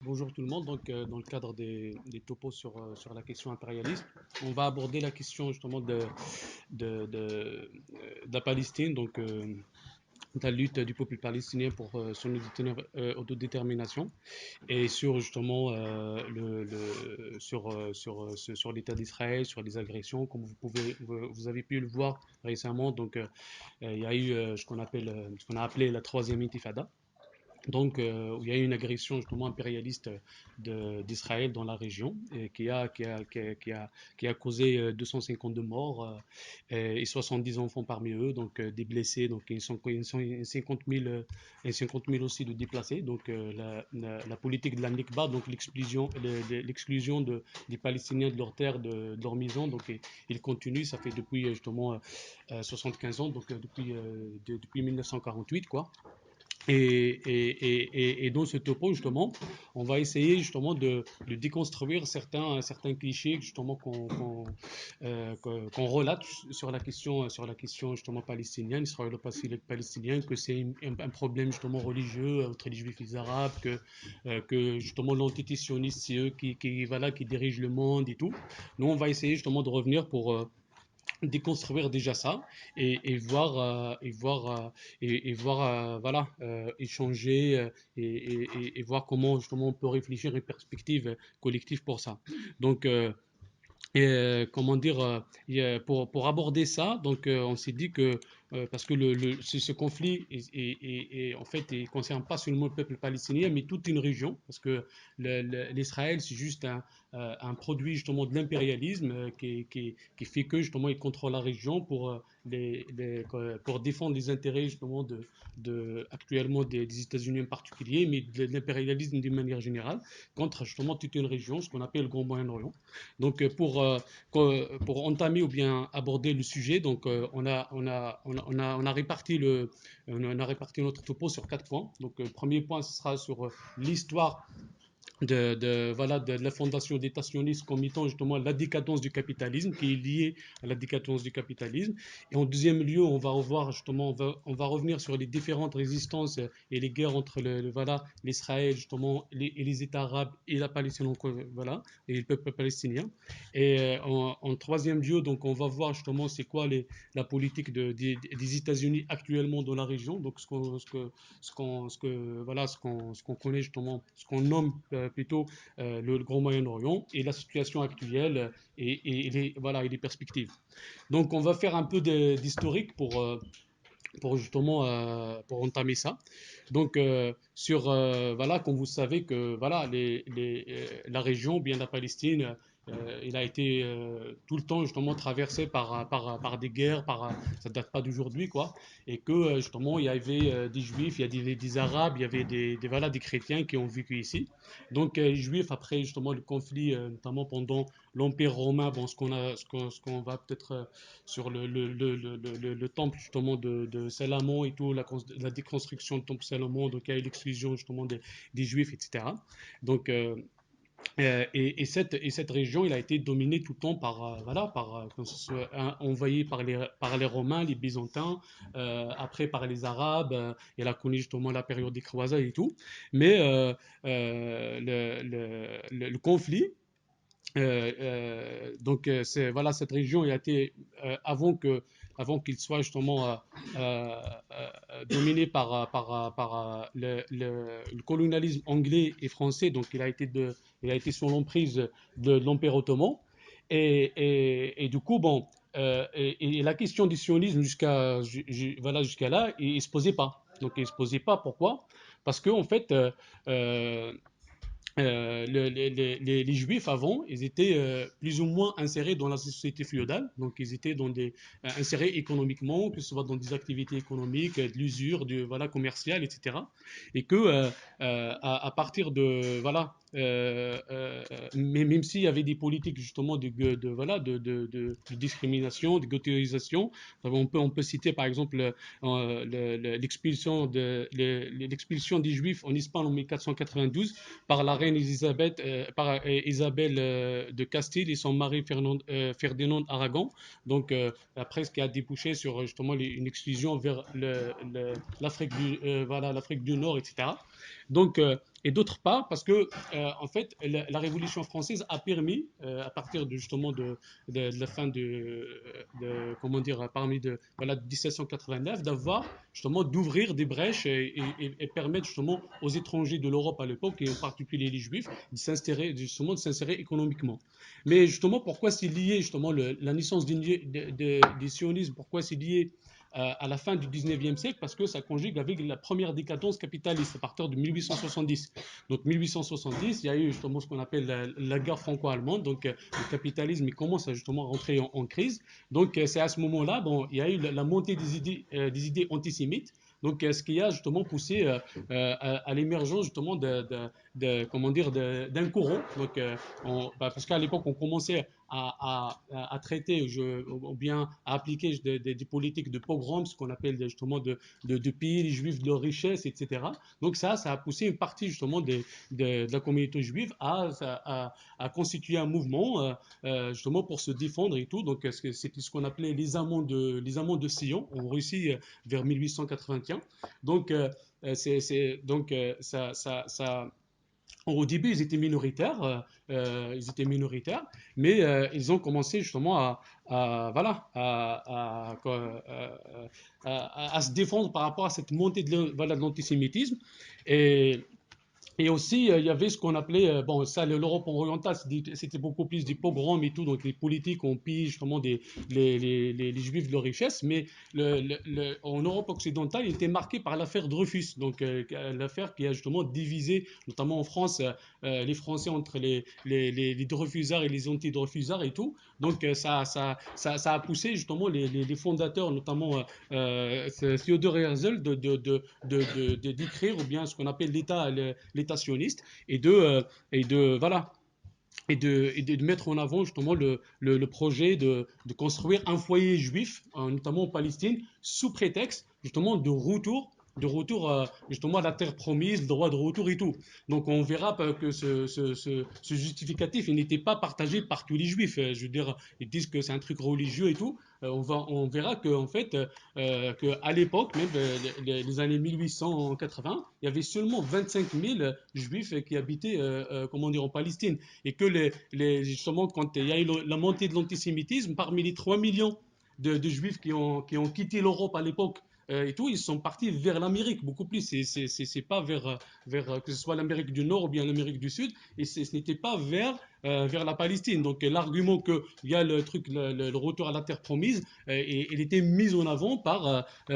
Bonjour tout le monde. Donc, dans le cadre des topos sur la question impérialisme, on va aborder la question justement de la Palestine, donc de la lutte du peuple palestinien pour son autodétermination et sur justement sur l'état d'Israël, sur les agressions, comme vous avez pu le voir récemment. Donc, il y a eu ce qu'on a appelé la troisième intifada. Donc, où il y a eu une agression justement impérialiste d'Israël dans la région et qui a causé 252 morts et 70 enfants parmi eux, donc des blessés, donc ils sont 50 000, et 50 000 aussi de déplacés. Donc, la politique de la Nikba, donc l'exclusion des Palestiniens de leur terre, de leur maison, donc il continue, ça fait depuis justement 75 ans, donc depuis 1948, quoi. Et dans ce topo, justement, on va essayer justement de déconstruire certains clichés justement qu'on relate sur la question justement palestinienne, israélo-palestinienne, que c'est un problème justement religieux entre les juifs et les arabes, que justement l'entité sioniste, c'est eux voilà, qui dirigent le monde et tout. Nous, on va essayer justement de revenir pour déconstruire déjà ça et voir voilà, échanger et voir comment justement on peut réfléchir une perspective collective pour ça. Donc comment dire, pour aborder ça, donc on s'est dit que parce que ce conflit en fait il concerne pas seulement le peuple palestinien, mais toute une région, parce que l'Israël c'est juste un produit justement de l'impérialisme qui fait que justement il contrôle la région pour défendre les intérêts justement actuellement des États-Unis en particulier, mais de l'impérialisme d'une manière générale contre justement toute une région, ce qu'on appelle le Grand Moyen-Orient. Donc, pour entamer ou bien aborder le sujet, donc, on a réparti notre topo sur 4 points. Donc, le premier point, ce sera sur l'histoire voilà, de la fondation d'État sioniste comme étant justement la décadence du capitalisme, qui est liée à la décadence du capitalisme. Et en deuxième lieu, on va revoir justement, on va revenir sur les différentes résistances et les guerres entre voilà, l'Israël justement, et les États arabes et la Palestine, voilà, et le peuple palestinien. Et en troisième lieu, donc, on va voir justement c'est quoi la politique des États-Unis actuellement dans la région, donc ce qu'on connaît justement, ce qu'on nomme plutôt le Grand Moyen-Orient et la situation actuelle voilà, et les perspectives. Donc on va faire un peu d'historique pour justement pour entamer ça. Donc voilà, comme vous savez que voilà la région, bien la Palestine, il a été tout le temps justement traversé par des guerres, ça date pas d'aujourd'hui quoi, et que justement il y avait des juifs, il y a des arabes, il y avait voilà, des chrétiens qui ont vécu ici. Donc les juifs après justement le conflit, notamment pendant l'Empire romain, bon ce qu'on va peut-être sur le temple justement de Salomon et tout, la déconstruction du temple Salomon, donc il y a eu l'exclusion justement des Juifs, etc. Donc, cette région, il a été dominée tout le temps voilà, que ce soit envahi par les Romains, les Byzantins, après par les Arabes, elle a connu justement la période des croisades et tout. Mais le conflit, donc, voilà, cette région a été, avant qu'il soit justement dominé par le colonialisme anglais et français, donc il a été sous l'emprise de l'Empire ottoman. Et du coup, bon, et la question du sionisme voilà, jusqu'à là, il ne se posait pas. Donc, il ne se posait pas. Pourquoi? Parce qu'en fait, les Juifs avant, ils étaient plus ou moins insérés dans la société féodale, donc ils étaient insérés économiquement, que ce soit dans des activités économiques, de l'usure, voilà, commerciale, etc. Et que à partir de voilà, mais même s'il y avait des politiques justement voilà, de discrimination, de ghettoisation, on peut citer par exemple l'expulsion des Juifs en Espagne en 1492 par la reine Elisabeth, par Isabelle de Castille et son mari Ferdinand Aragon. Donc, après, ce qui a débouché sur justement une exclusion vers l'Afrique voilà, l'Afrique du Nord, etc. Donc, et d'autre part, parce que en fait, la Révolution française a permis, à partir de, justement de la fin comment dire, parmi voilà, 1789, d'avoir justement d'ouvrir des brèches et permettre justement aux étrangers de l'Europe à l'époque, et en particulier les Juifs, de s'insérer économiquement. Mais justement, pourquoi c'est lié justement la naissance du sionisme, pourquoi c'est lié à la fin du 19e siècle, parce que ça conjugue avec la première décadence capitaliste à partir de 1870. Donc 1870, il y a eu justement ce qu'on appelle la guerre franco-allemande, donc le capitalisme il commence à justement rentrer en crise. Donc c'est à ce moment-là, bon, il y a eu la montée des idées antisémites. Donc, ce qui a justement poussé à l'émergence justement comment dire, d'un courant. Donc, parce qu'à l'époque, on commençait à traiter ou bien à appliquer des politiques de pogrom, ce qu'on appelle justement de piller les juifs de leurs richesses, etc. Donc ça a poussé une partie justement de la communauté juive à constituer un mouvement justement pour se défendre et tout. Donc c'était ce qu'on appelait les amants de Sion en Russie vers 1881. Donc, donc au début, ils étaient minoritaires, mais ils ont commencé justement voilà, à se défendre par rapport à cette montée voilà, de l'antisémitisme. Et, et aussi, il y avait ce qu'on appelait, bon, ça, l'Europe orientale, c'était beaucoup plus des pogroms et tout, donc les politiques ont pillé justement les Juifs de leur richesse, mais en Europe occidentale, il était marqué par l'affaire Dreyfus, donc l'affaire qui a justement divisé, notamment en France, les Français entre les Dreyfusards et les anti-Dreyfusards et tout. Donc ça a poussé justement les fondateurs, notamment Theodor Herzl, d'écrire ou bien ce qu'on appelle l'État sioniste et de voilà et de mettre en avant justement le projet de construire un foyer juif, notamment en Palestine, sous prétexte justement de retour justement à la terre promise, le droit de retour et tout. Donc on verra que ce justificatif il n'était pas partagé par tous les juifs. Je veux dire, ils disent que c'est un truc religieux et tout. On verra que en fait, qu'à l'époque, même les années 1880, il y avait seulement 25 000 juifs qui habitaient comment dire, en Palestine et que justement, quand il y a eu la montée de l'antisémitisme, parmi les 3 millions de juifs qui ont quitté l'Europe à l'époque, et tout, ils sont partis vers l'Amérique, beaucoup plus. C'est pas vers que ce soit l'Amérique du Nord ou bien l'Amérique du Sud, et ce n'était pas vers la Palestine. Donc l'argument qu'il y a le truc, le retour à la terre promise, il était mis en avant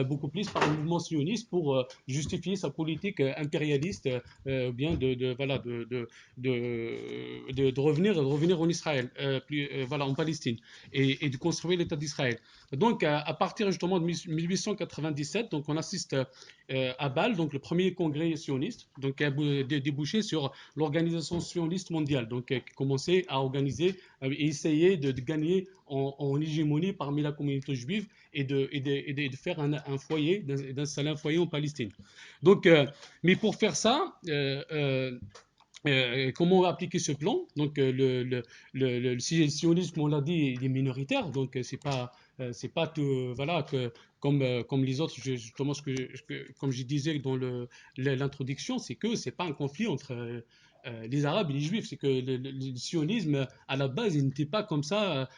beaucoup plus par le mouvement sioniste pour justifier sa politique impérialiste, bien voilà, de revenir en Israël, voilà, en Palestine, et de construire l'État d'Israël. Donc, à partir justement de 1897, donc on assiste à Bâle, donc le premier congrès sioniste, donc qui a débouché sur l'organisation sioniste mondiale, donc qui commençait à organiser et essayer de gagner en hégémonie parmi la communauté juive et de faire un foyer, d'installer un foyer en Palestine. Donc, mais pour faire ça, comment appliquer ce plan? Donc, le sionisme, comme on l'a dit, il est minoritaire, donc c'est pas tout, voilà, comme les autres, justement, comme je disais dans l'introduction, c'est que c'est pas un conflit entre les Arabes et les Juifs, c'est que le sionisme, à la base, il n'était pas comme ça,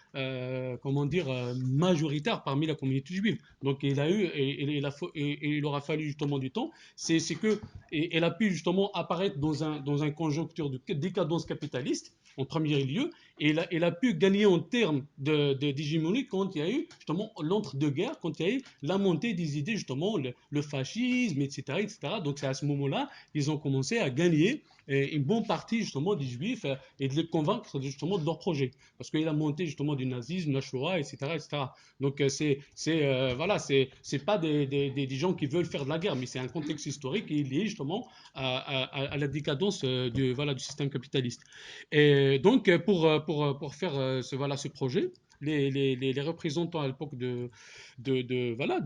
comment dire, majoritaire parmi la communauté juive. Donc, il a eu, et il aura fallu justement du temps, c'est que et elle a pu justement apparaître dans un conjoncture de décadence capitaliste en premier lieu, et elle a pu gagner en termes d'hégémonie quand il y a eu justement l'entre-deux-guerres, quand il y a eu la montée des idées, justement le fascisme, etc., etc. Donc c'est à ce moment-là qu'ils ont commencé à gagner une bonne partie justement des juifs et de les convaincre justement de leur projet. Parce qu'il y a la montée justement du nazisme, la Shoah, etc. etc. Donc voilà, c'est pas des gens qui veulent faire de la guerre, mais c'est un contexte historique qui est lié justement à la décadence voilà, du système capitaliste. Et donc pour faire voilà, ce projet, les représentants à l'époque voilà,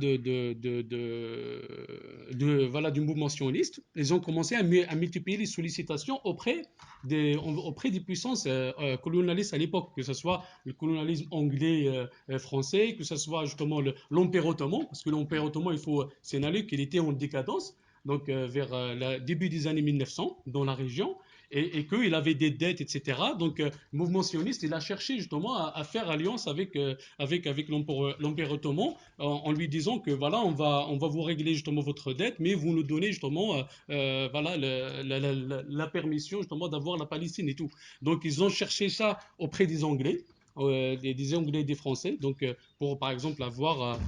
voilà, du mouvement sioniste, ils ont commencé à multiplier les sollicitations auprès des puissances colonialistes à l'époque, que ce soit le colonialisme anglais, français, que ce soit justement l'Empire ottoman, parce que l'Empire ottoman, il faut signaler qu'il était en décadence. donc vers le début des années 1900 dans la région, et qu'il avait des dettes, etc. Donc, le mouvement sioniste, il a cherché justement à faire alliance avec l'Empire ottoman en lui disant que voilà, on va vous régler justement votre dette, mais vous nous donnez justement voilà, la permission justement d'avoir la Palestine et tout. Donc, ils ont cherché ça auprès des Anglais. Des Anglais et des Français, donc pour par exemple avoir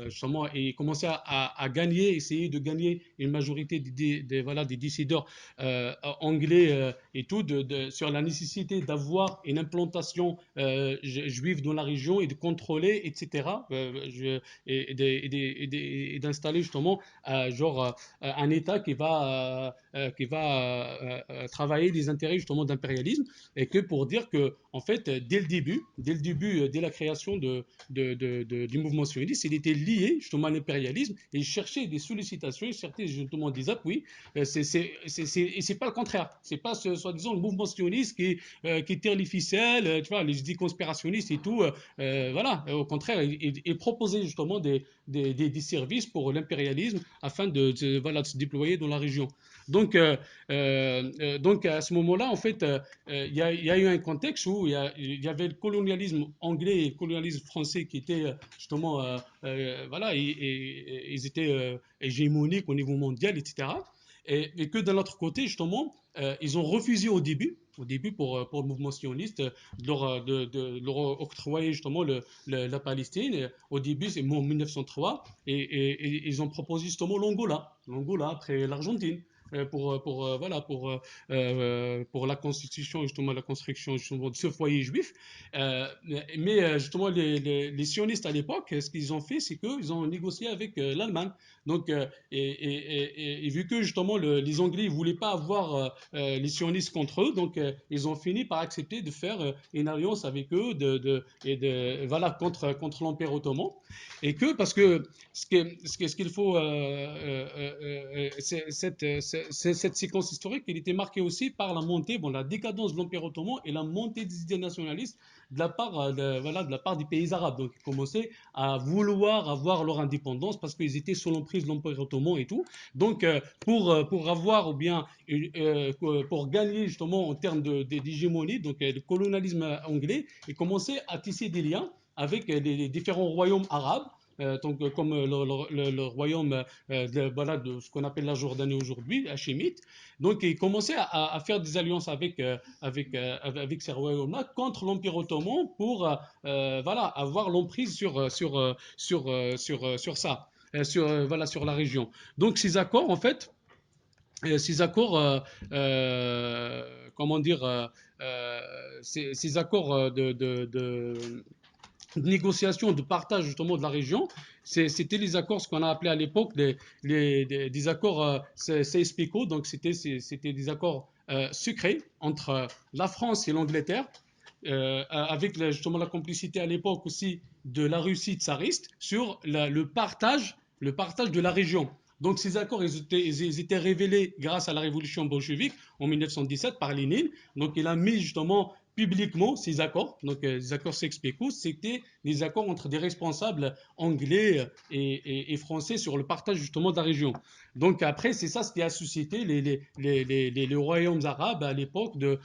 justement et commencer à gagner, essayer de gagner une majorité voilà, des décideurs anglais et tout sur la nécessité d'avoir une implantation juive dans la région et de contrôler, etc. Et d'installer justement genre un État qui va travailler des intérêts justement d'impérialisme, et que pour dire que en fait dès le début, dès la création du mouvement sioniste, il était lié justement à l'impérialisme et il cherchait des sollicitations, il cherchait justement des appuis. Et c'est pas le contraire. C'est pas soi-disant le mouvement sioniste qui tire les ficelles, tu vois, les idées conspirationnistes et tout. Voilà. Au contraire, il proposait justement des services pour l'impérialisme afin voilà, de se déployer dans la région. Donc, donc à ce moment-là, en fait, il y a eu un contexte où il y avait le colonialisme anglais et le colonialisme français qui étaient justement, voilà, ils étaient hégémoniques au niveau mondial, etc. Et que de l'autre côté, justement, ils ont refusé au début pour le mouvement sioniste, de leur octroyer justement la Palestine. Au début, c'est en 1903, et ils ont proposé justement l'Angola après l'Argentine. Voilà, pour la constitution, justement, la construction justement, de ce foyer juif. Mais justement, les sionistes à l'époque, ce qu'ils ont fait, c'est qu'ils ont négocié avec l'Allemagne. Donc, et vu que justement les Anglais ne voulaient pas avoir les sionistes contre eux, donc ils ont fini par accepter de faire une alliance avec eux voilà, contre l'Empire ottoman. Et que, parce que ce qu'il faut, cette séquence historique, elle était marquée aussi par la montée, bon, la décadence de l'Empire ottoman et la montée des idées nationalistes voilà, de la part des pays arabes. Donc, ils commençaient à vouloir avoir leur indépendance parce qu'ils étaient sous l'emprise de l'Empire ottoman et tout. Donc, pour avoir ou bien pour gagner justement en termes d'hégémonie, donc le colonialisme anglais, ils commençaient à tisser des liens avec les différents royaumes arabes. Donc, comme le royaume voilà, de ce qu'on appelle la Jordanie aujourd'hui, hachémite. Donc, ils commençaient à faire des alliances avec ces royaumes-là contre l'Empire ottoman pour voilà, avoir l'emprise sur ça, voilà, sur la région. Donc, ces accords, en fait, ces accords, comment dire, ces accords de négociation, de partage justement de la région, c'était les accords, ce qu'on a appelé à l'époque des accords CSPICO, donc c'était des accords secrets entre la France et l'Angleterre, avec justement la complicité à l'époque aussi de la Russie tsariste sur le partage de la région. Donc ces accords, ils étaient révélés grâce à la révolution bolchevique en 1917 par Lénine. Donc il a mis justement publiquement ces accords, donc les accords Sykes-Picot, c'était des accords entre des responsables anglais et français sur le partage justement de la région. Donc après, c'est ça ce qui a suscité les royaumes arabes à l'époque de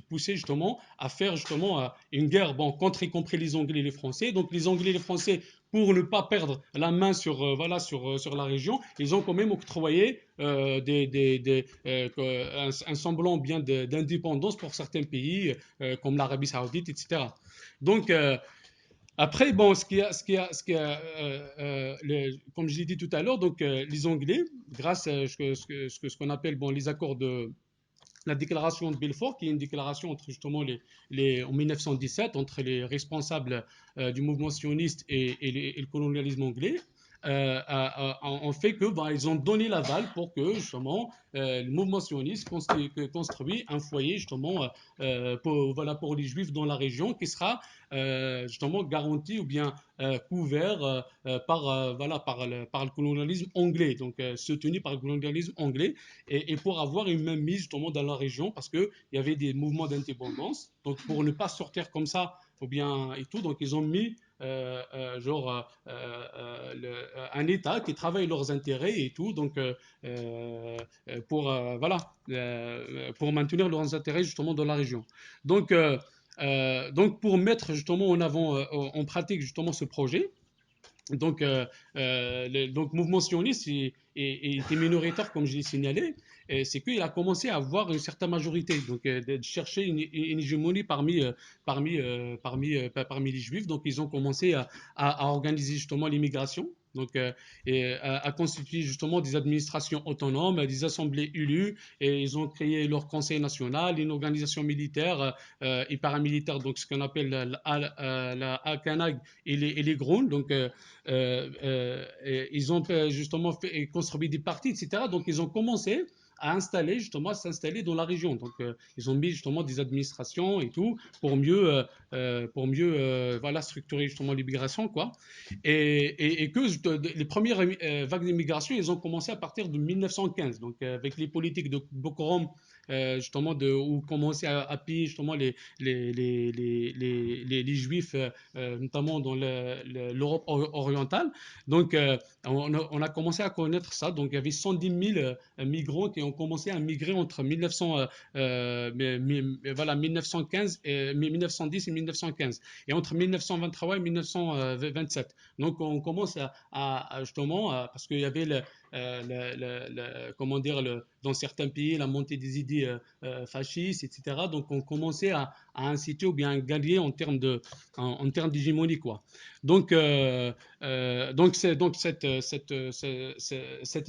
pousser justement à faire justement une guerre, bon, contre y compris les Anglais et les Français. Donc les Anglais et les Français, pour ne pas perdre la main voilà, sur la région, ils ont quand même octroyé un semblant bien d'indépendance pour certains pays, comme l'Arabie Saoudite, etc. Donc, après, bon, comme je l'ai dit tout à l'heure, donc les Anglais, grâce à ce qu'on appelle bon, les accords de la déclaration de Belfort, qui est une déclaration entre justement en 1917 entre les responsables du mouvement sioniste et le colonialisme anglais, ont fait que ils ont donné l'aval pour que justement le mouvement sioniste construit un foyer justement voilà, pour les juifs dans la région qui sera justement garanti ou bien couvert voilà, par le colonialisme anglais, donc soutenu par le colonialisme anglais, et pour avoir une même mise justement dans la région, parce qu'il y avait des mouvements d'indépendance. Donc pour ne pas sortir comme ça, ou bien et tout, donc ils ont mis un État qui travaille leurs intérêts et tout, donc voilà, pour maintenir leurs intérêts justement dans la région. Donc, donc pour mettre justement en avant, en pratique justement ce projet, donc, donc mouvement sioniste était minoritaire, comme je l'ai signalé, c'est qu'il a commencé à avoir une certaine majorité, donc de chercher une hégémonie parmi les juifs. Donc ils ont commencé à organiser justement l'immigration. Donc, à constituer justement des administrations autonomes, des assemblées élues, et ils ont créé leur conseil national, une organisation militaire et paramilitaire, donc ce qu'on appelle la Haganah et les Grun. Donc, ils ont justement construit des partis, etc. Donc, ils ont commencé à s'installer dans la région. Donc, ils ont mis justement des administrations et tout pour mieux voilà, structurer justement l'immigration, quoi. Et que les premières vagues d'immigration, ils ont commencé à partir de 1915. Donc, avec les politiques de Bokorom, justement, où commençaient à piller justement les juifs, notamment dans l'Europe orientale. Donc, on a commencé à connaître ça. Donc, il y avait 110 000 migrants qui ont commencé à migrer entre 1915 1910 et 1915, et entre 1923 et 1927. Donc, on commence justement, parce qu'il y avait comment dire, dans certains pays, la montée des idées fascistes, etc. Donc, on commençait inciter ou bien à gagner en termes d'hégémonie, quoi. Donc, cette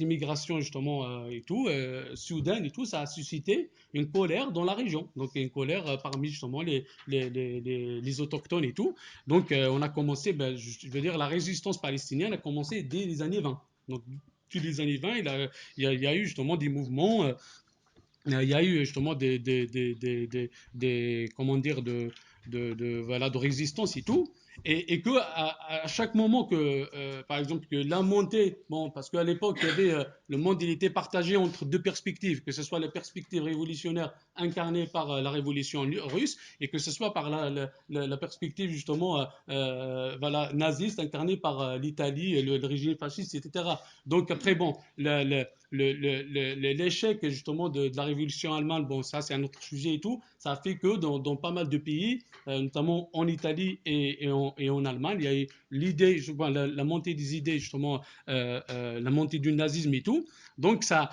immigration justement et tout, soudaine et tout, ça a suscité une colère dans la région. Donc, une colère parmi justement les autochtones et tout. Donc, on a commencé, ben, je veux dire, la résistance palestinienne a commencé dès les années 20. Donc, depuis les années 20, il y a eu justement des mouvements, il y a eu justement comment dire, voilà, de résistance et tout. Et que à chaque moment que, par exemple, que la montée, bon, parce qu'à l'époque, il y avait, le monde, il était partagé entre deux perspectives, que ce soit la perspective révolutionnaire incarnée par la révolution russe, et que ce soit par la perspective justement voilà, naziste incarnée par l'Italie, le régime fasciste, etc. Donc après, bon, l'échec justement de la révolution allemande, bon, ça c'est un autre sujet et tout, ça a fait que dans pas mal de pays, notamment en Italie et en Allemagne, il y a eu l'idée, la montée des idées, justement, la montée du nazisme et tout. Donc ça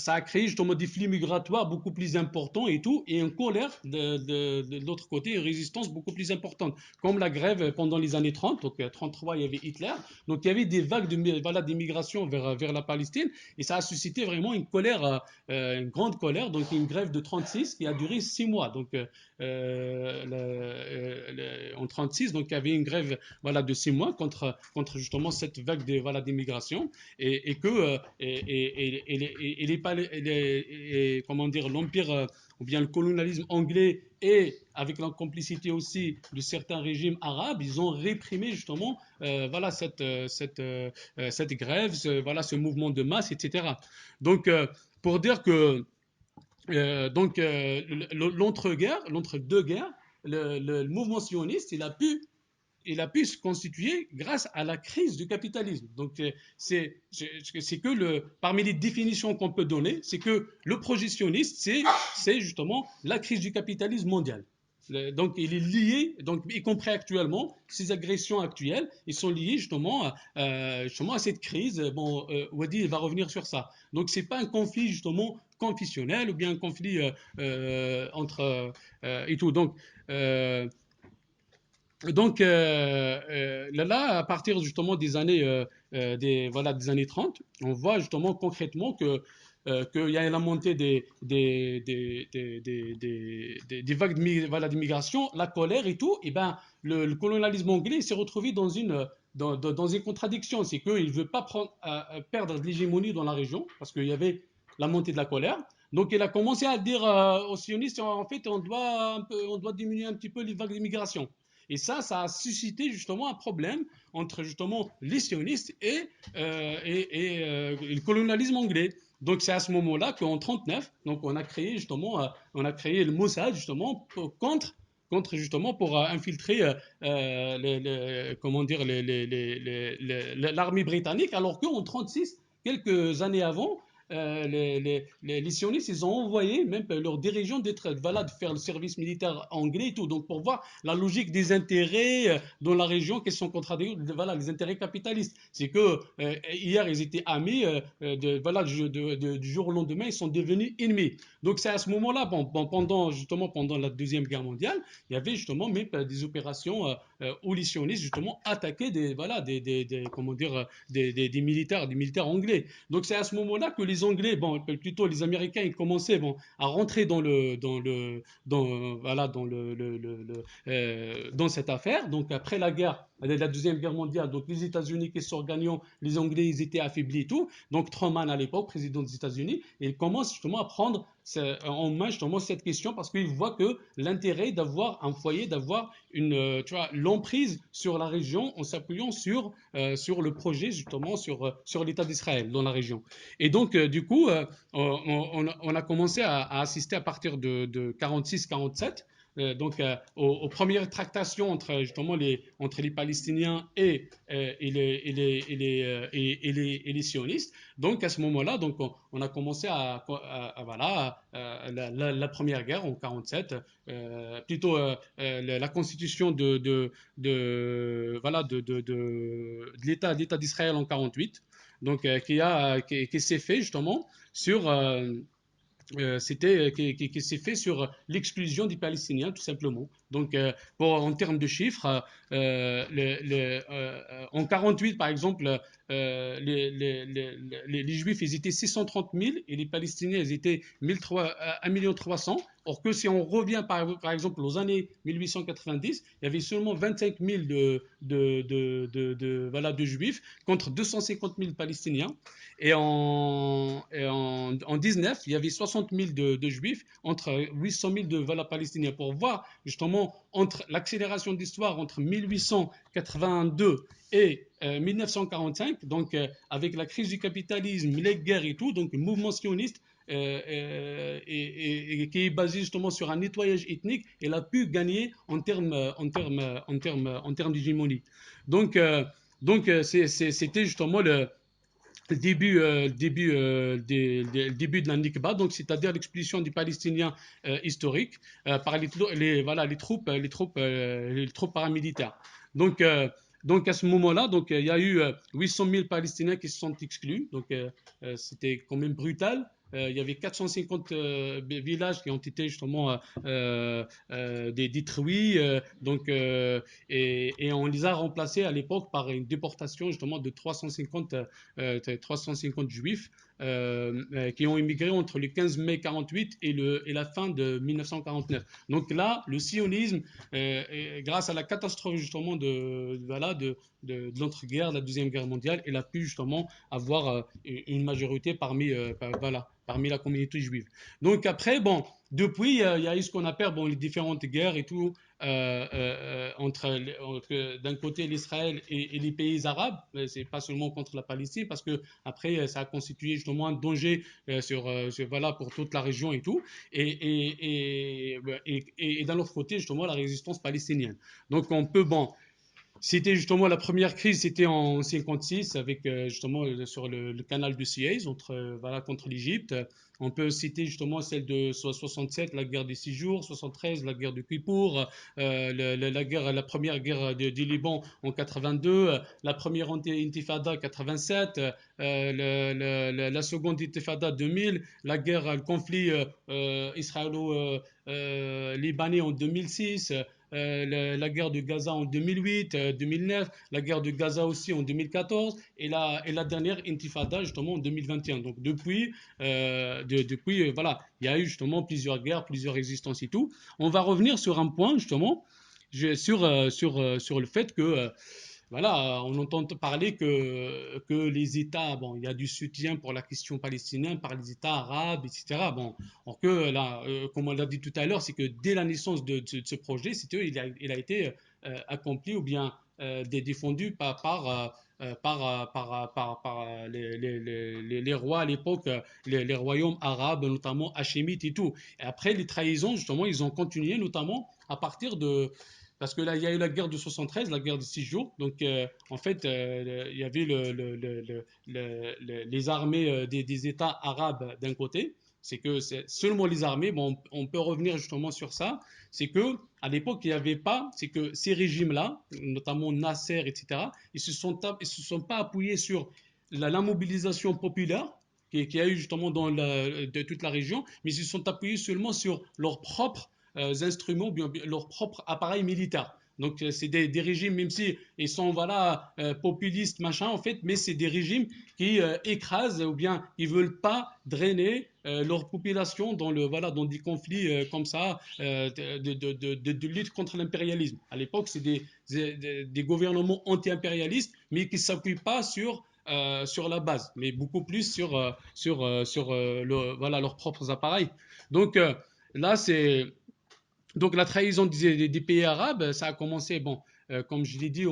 a créé justement des flux migratoires beaucoup plus importants et tout, et une colère de l'autre côté, une résistance beaucoup plus importante, comme la grève pendant les années 30. Donc 33, il y avait Hitler. Donc il y avait des vagues voilà, d'immigration vers la Palestine, et ça a suscité vraiment une colère, une grande colère, donc une grève de 36 qui a duré 6 mois. Donc en 36, donc il y avait une grève voilà, de 6 mois contre justement cette vague voilà, d'immigration, et que comment dire, l'empire ou bien le colonialisme anglais, et avec la complicité aussi de certains régimes arabes, ils ont réprimé justement voilà, cette grève, voilà, ce mouvement de masse, etc. Donc, pour dire que l'entre-deux-guerres, le mouvement sioniste, il a pu se constituer grâce à la crise du capitalisme. Donc, c'est que parmi les définitions qu'on peut donner, c'est que le projet sioniste, c'est justement la crise du capitalisme mondial. Donc, il est lié, donc, y compris actuellement, ces agressions actuelles, ils sont liés justement à cette crise. Bon, Wadi va revenir sur ça. Donc, c'est pas un conflit justement confessionnel ou bien un conflit entre et tout. Euh, là, à partir justement des années, voilà, des années 30, on voit justement concrètement qu'il y a la montée des vagues voilà, d'immigration, la colère et tout. Et ben, le colonialisme anglais s'est retrouvé dans une contradiction. C'est qu'il ne veut pas perdre de l'hégémonie dans la région, parce qu'il y avait la montée de la colère. Donc, il a commencé à dire aux sionistes, en fait, on doit diminuer un petit peu les vagues d'immigration. Et ça a suscité justement un problème entre justement les sionistes et le colonialisme anglais. Donc c'est à ce moment-là qu'en 1939, donc on a créé le Mossad justement contre contre justement pour infiltrer comment dire, l'armée britannique, alors qu'en 36, quelques années avant, les sionistes, ils ont envoyé même leurs dirigeants d'être, voilà, de faire le service militaire anglais et tout. Donc, pour voir la logique des intérêts dans la région qui sont contradictoires, voilà, les intérêts capitalistes. C'est que hier, ils étaient amis, voilà, du jour au lendemain, ils sont devenus ennemis. Donc, c'est à ce moment-là, justement, pendant la Deuxième Guerre mondiale, il y avait justement même des opérations où les sionistes, justement, attaquaient voilà, comment dire, des militaires anglais. Donc c'est à ce moment-là que les Anglais, bon, plutôt les Américains, ils commençaient bon, à rentrer voilà, dans cette affaire. Donc après la guerre, la deuxième guerre mondiale, donc les États-Unis qui sont gagnants, les Anglais, ils étaient affaiblis et tout. Donc Truman à l'époque, président des États-Unis, il commence justement à prendre en main justement cette question parce qu'il voit que l'intérêt d'avoir un foyer, d'avoir tu vois, l'emprise sur la région en s'appuyant sur le projet justement sur l'État d'Israël dans la région. Et donc du coup, on a commencé à assister à partir de 46-47 donc aux premières tractations entre justement entre les Palestiniens et les sionistes. Donc à ce moment-là, donc on a commencé voilà la première guerre en 47, plutôt la constitution voilà de l'État d'Israël en 48, donc qui s'est fait justement sur qui s'est fait sur l'exclusion des Palestiniens, tout simplement. Donc, en termes de chiffres, en 48, par exemple, les Juifs, ils étaient 630 000 et les Palestiniens, ils étaient 1 300 000. Or que si on revient, par exemple, aux années 1890, il y avait seulement 25 000 voilà, de Juifs contre 250 000 Palestiniens. En 19, il y avait 60 000 de Juifs entre 800 000 de voilà, Palestiniens. Pour voir justement entre l'accélération d'histoire entre 1882 et 1945, donc avec la crise du capitalisme, les guerres et tout, donc le mouvement sioniste qui est basé justement sur un nettoyage ethnique, elle a pu gagner en termes d'hégémonie. Donc, c'était justement le début de la Nikba, donc c'est-à-dire l'expulsion des Palestiniens historiques par voilà, les troupes paramilitaires. Donc, donc à ce moment-là, donc il y a eu 800 000 Palestiniens qui se sont exclus. Donc c'était quand même brutal. Il y avait 450 villages qui ont été justement détruits. Et on les a remplacés à l'époque par une déportation justement de 350 juifs qui ont immigré entre le 15 mai 48 et la fin de 1949. Donc là, le sionisme, grâce à la catastrophe justement voilà, de l'entre-guerre, de la Deuxième Guerre mondiale, il a pu justement avoir une majorité voilà, parmi la communauté juive. Donc après, bon, depuis, il y a eu ce qu'on appelle bon, les différentes guerres et tout, d'un côté l'Israël et les pays arabes, c'est pas seulement contre la Palestine, parce que après ça a constitué justement un danger voilà, pour toute la région et tout, et d'un autre côté justement la résistance palestinienne. Donc on peut, bon, c'était justement la première crise, c'était en 56 avec justement sur le canal de Suez voilà, contre l'Égypte. On peut citer justement celle de 67, la guerre des 6 jours, 73, la guerre de Kippour, la première guerre du Liban en 82, la première intifada 87, la seconde intifada 2000, la guerre, le conflit israélo-libanais en 2006, la guerre de Gaza en 2008, 2009, la guerre de Gaza aussi en 2014 et la dernière intifada justement en 2021. Donc depuis voilà, il y a eu justement plusieurs guerres, plusieurs résistances et tout. On va revenir sur un point justement, sur le fait que voilà, on entend parler que les États, bon, il y a du soutien pour la question palestinienne par les États arabes, etc. Bon, alors que là, comme on l'a dit tout à l'heure, c'est que dès la naissance de ce projet, il a été accompli ou bien défendu les rois à l'époque, les royaumes arabes, notamment hachémites et tout. Et après, les trahisons, justement, ils ont continué, notamment à partir de... Parce que là, il y a eu la guerre de 73, la guerre de 6 jours. Donc, en fait, il y avait les armées des États arabes d'un côté. C'est que c'est seulement les armées, bon, on peut revenir justement sur ça, c'est que à l'époque, il n'y avait pas, c'est que ces régimes-là, notamment Nasser, etc., ils se sont pas appuyés sur la mobilisation populaire qui a eu justement de toute la région, mais ils se sont appuyés seulement sur leurs propres instruments, bien, leurs propres appareils militaires. Donc c'est des régimes, même si ils sont voilà populistes machin en fait, mais c'est des régimes qui écrasent ou bien ils veulent pas drainer leur population dans le voilà dans des conflits comme ça de lutte contre l'impérialisme. À l'époque, c'est des gouvernements anti-impérialistes, mais qui ne s'appuient pas sur la base, mais beaucoup plus sur voilà, leurs propres appareils. Donc là, c'est donc la trahison des pays arabes, ça a commencé, bon, comme je l'ai dit,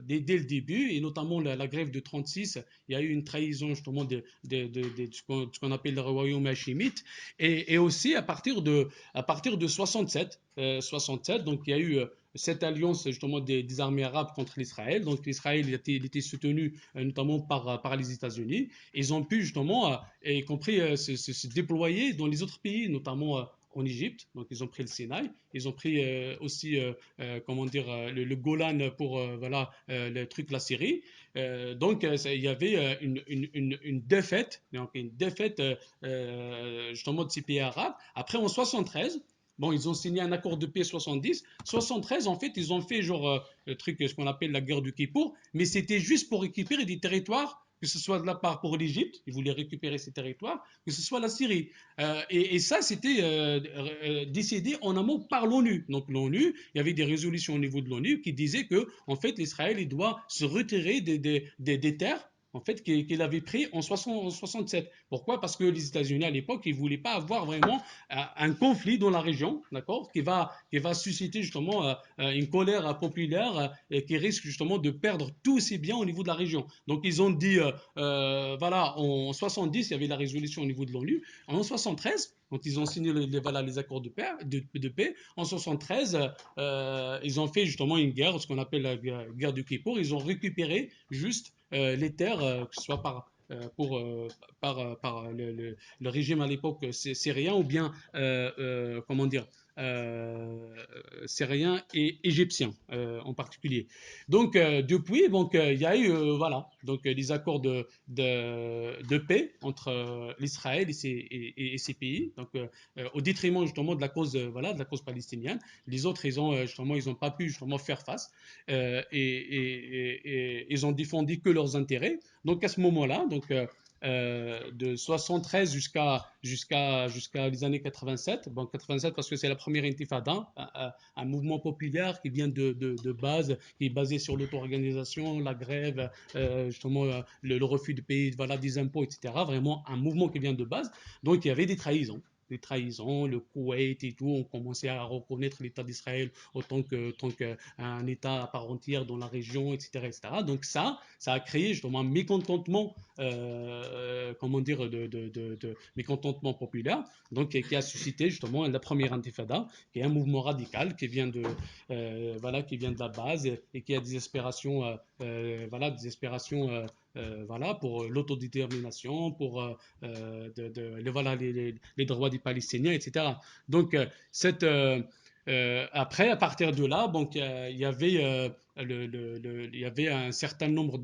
dès le début, et notamment la grève de 36, il y a eu une trahison justement de ce qu'on appelle le royaume hachémite, et aussi à partir de 67, 67, donc il y a eu cette alliance justement des armées arabes contre l'Israël. Donc l'Israël il était soutenu notamment par les États-Unis. Ils ont pu justement, y compris se déployer dans les autres pays, notamment en Égypte. Donc ils ont pris le Sinaï, ils ont pris aussi comment dire le Golan pour voilà le truc la Syrie. Donc il y avait une défaite, donc une défaite justement de ces pays arabes. Après en 73. Bon, ils ont signé un accord de paix 70. 73, en fait, ils ont fait genre le truc, ce qu'on appelle la guerre du Kippour, mais c'était juste pour récupérer des territoires, que ce soit de la part pour l'Égypte, ils voulaient récupérer ces territoires, que ce soit la Syrie. Et ça, c'était décidé en amont par l'ONU. Donc l'ONU, il y avait des résolutions au niveau de l'ONU qui disaient que, en fait, l'Israël il doit se retirer des terres en fait, qu'il avait pris en 67. Pourquoi? Parce que les États-Unis à l'époque, ils ne voulaient pas avoir vraiment un conflit dans la région, d'accord, qui va susciter justement une colère populaire et qui risque justement de perdre tous ses biens au niveau de la région. Donc ils ont dit, voilà, en 70, il y avait la résolution au niveau de l'ONU. En 73, quand ils ont signé voilà, les accords de paix, en 73, ils ont fait justement une guerre, ce qu'on appelle la guerre du Kippour. Ils ont récupéré juste les terres, que ce soit par le régime à l'époque syrien ou bien, comment dire, euh, syrien et égyptien en particulier. Donc depuis, donc il y a eu voilà donc les accords de paix entre l'Israël et ces pays, donc au détriment justement de la cause voilà de la cause palestinienne. Les autres, ils ont justement ils ont pas pu justement faire face et ils ont défendu que leurs intérêts. Donc à ce moment-là, donc de 73 jusqu'à les années 87. Bon, 87 parce que c'est la première intifada, un mouvement populaire qui vient de base, qui est basé sur l'auto-organisation, la grève, justement le refus de payer voilà, des impôts, etc. Vraiment un mouvement qui vient de base. Donc il y avait des trahisons, le Koweït et tout, on commençait à reconnaître l'État d'Israël autant qu'un État à part entière dans la région, etc., etc. Donc ça a créé justement un mécontentement, comment dire, mécontentement populaire, donc qui a suscité justement la première intifada, qui est un mouvement radical qui vient voilà, qui vient de la base et qui a des aspirations, voilà, des aspirations voilà, pour l'autodétermination, pour voilà, les droits des Palestiniens, etc. Donc, après, à partir de là, donc, il y avait il y avait un certain nombre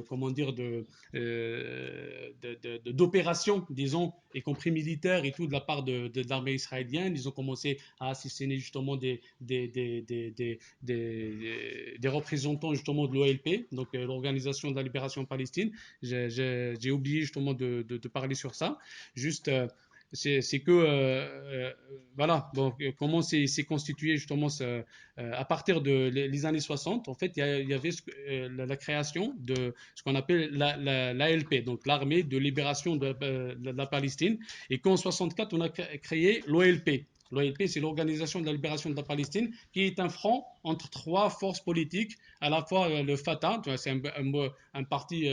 comment dire d'opérations, disons, y compris militaires et tout, de la part de l'armée israélienne. Ils ont commencé à assassiner justement des représentants justement de l'OLP, donc l'Organisation de la Libération Palestine. J'ai oublié justement de parler sur ça. Juste, c'est que voilà donc comment c'est constitué justement à partir de les années 60 en fait il y avait la création de ce qu'on appelle l'ALP, donc l'armée de libération de la Palestine, et qu'en 64 on a créé l'OLP, L'OLP, c'est l'Organisation de la libération de la Palestine, qui est un front entre trois forces politiques, à la fois le Fatah, c'est un parti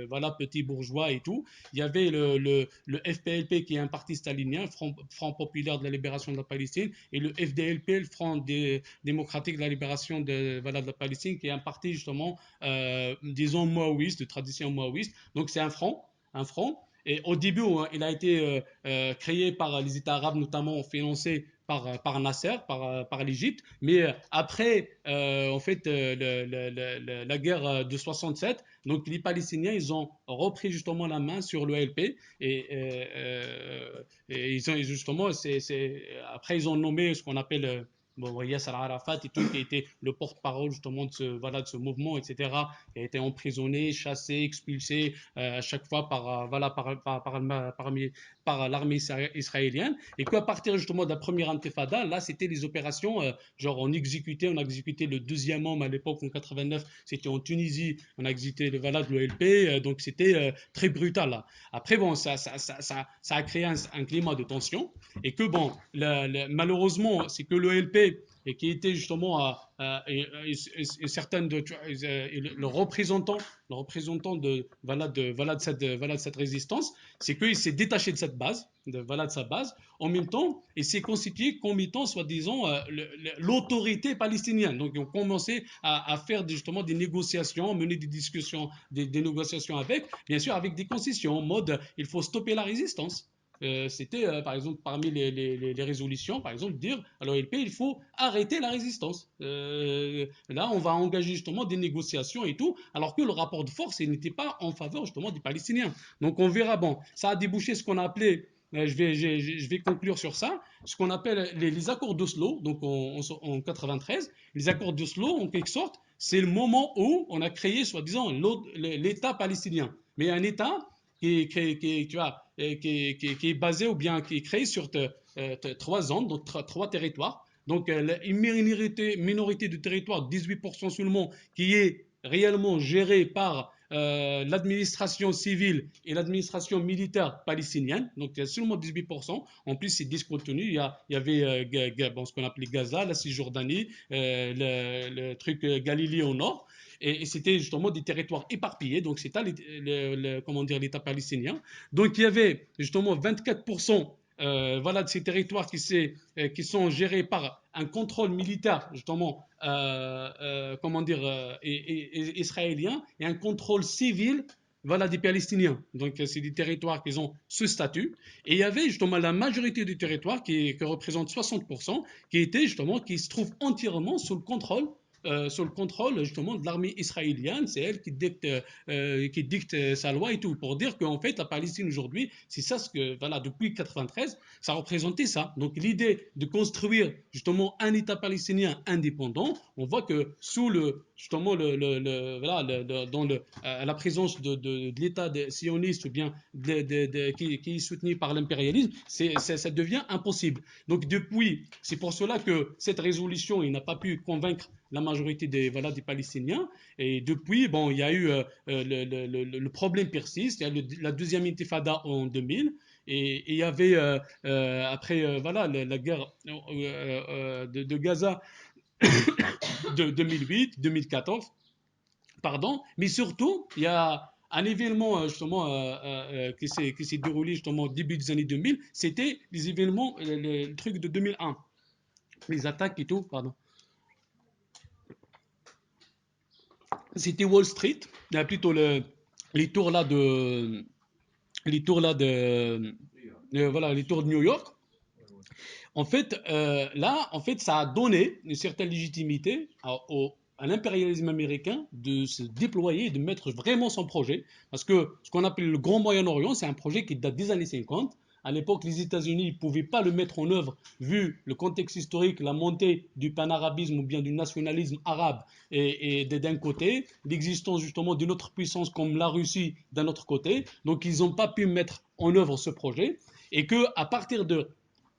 voilà, petit bourgeois et tout. Il y avait le FPLP, qui est un parti stalinien, front populaire de la libération de la Palestine, et le FDLP, le Front démocratique de la libération voilà, de la Palestine, qui est un parti justement, disons, maoïste, de tradition maoïste. Donc c'est un front. Et au début, hein, il a été créé par les États arabes, notamment financé par Nasser, par l'Égypte. Mais après, en fait, la guerre de 67, donc les Palestiniens, ils ont repris justement la main sur l'OLP et ils ont justement, après, ils ont nommé ce qu'on appelle bon, Yasser Arafat et tout, qui était le porte-parole justement voilà, de ce mouvement, etc., qui a été emprisonné, chassé, expulsé à chaque fois voilà, par l'armée israélienne. Et qu'à partir justement de la première intifada, là, c'était les opérations, genre on a exécuté le deuxième homme à l'époque en 89, c'était en Tunisie, on a exécuté le voilà, de l'OLP, donc c'était très brutal là. Après, bon, ça a créé un climat de tension et que, bon, malheureusement, c'est que l'OLP et qui était justement certaines le représentant voilà, de cette résistance, c'est qu'il s'est détaché de cette base, voilà, de sa base, en même temps, et s'est constitué comme étant, soi-disant, l'autorité palestinienne. Donc, ils ont commencé à faire justement des négociations, mener des discussions, des négociations avec, bien sûr, avec des concessions, en mode, il faut stopper la résistance. C'était par exemple parmi les résolutions, par exemple, dire à l'OLP il faut arrêter la résistance. Là, on va engager justement des négociations et tout, alors que le rapport de force n'était pas en faveur justement des Palestiniens. Donc on verra, bon, ça a débouché ce qu'on a appelé, je vais conclure sur ça, ce qu'on appelle les accords d'Oslo, donc en 93, les accords d'Oslo, en quelque sorte, c'est le moment où on a créé, soi-disant, l'État palestinien. Mais un État tu vois, qui est basé ou bien qui est créé sur trois zones, donc trois territoires. Donc une minorité de territoire, 18% seulement, qui est réellement gérée par l'administration civile et l'administration militaire palestinienne. Donc il y a seulement 18%. En plus, c'est discontenu. Il y avait bon, ce qu'on appelait Gaza, la Cisjordanie, le truc Galilée au nord. Et c'était justement des territoires éparpillés. Donc, c'était comment dire, l'État palestinien. Donc, il y avait justement 24% voilà, de ces territoires qui sont gérés par un contrôle militaire, justement, comment dire, israélien, et un contrôle civil voilà, des Palestiniens. Donc, c'est des territoires qui ont ce statut. Et il y avait justement la majorité du territoire qui représente 60%, qui se trouve entièrement sous le contrôle justement de l'armée israélienne. C'est elle qui dicte sa loi et tout. Pour dire qu'en fait, la Palestine aujourd'hui, c'est ça ce que, voilà, depuis 93, ça représentait ça. Donc l'idée de construire justement un État palestinien indépendant, on voit que sous justement voilà, dans la présence de l'État sioniste ou bien qui est soutenu par l'impérialisme, ça devient impossible. Donc depuis, c'est pour cela que cette résolution, il n'a pas pu convaincre la majorité voilà, des Palestiniens. Et depuis, bon, il y a eu le problème persiste. Il y a la deuxième intifada en 2000. Et il y avait, après voilà, la guerre de Gaza de 2008, 2014, pardon. Mais surtout, il y a un événement justement qui s'est déroulé justement au début des années 2000. C'était les événements, le truc de 2001, les attaques et tout, pardon. C'était Wall Street, plutôt les tours là de, les tours là voilà, les tours de New York. En fait, là, en fait, ça a donné une certaine légitimité à l'impérialisme américain de se déployer et de mettre vraiment son projet. Parce que ce qu'on appelle le Grand Moyen-Orient, c'est un projet qui date des années 50. À l'époque, les États-Unis ne pouvaient pas le mettre en œuvre vu le contexte historique, la montée du panarabisme ou bien du nationalisme arabe et d'un côté, l'existence justement d'une autre puissance comme la Russie d'un autre côté. Donc, ils n'ont pas pu mettre en œuvre ce projet et que à partir de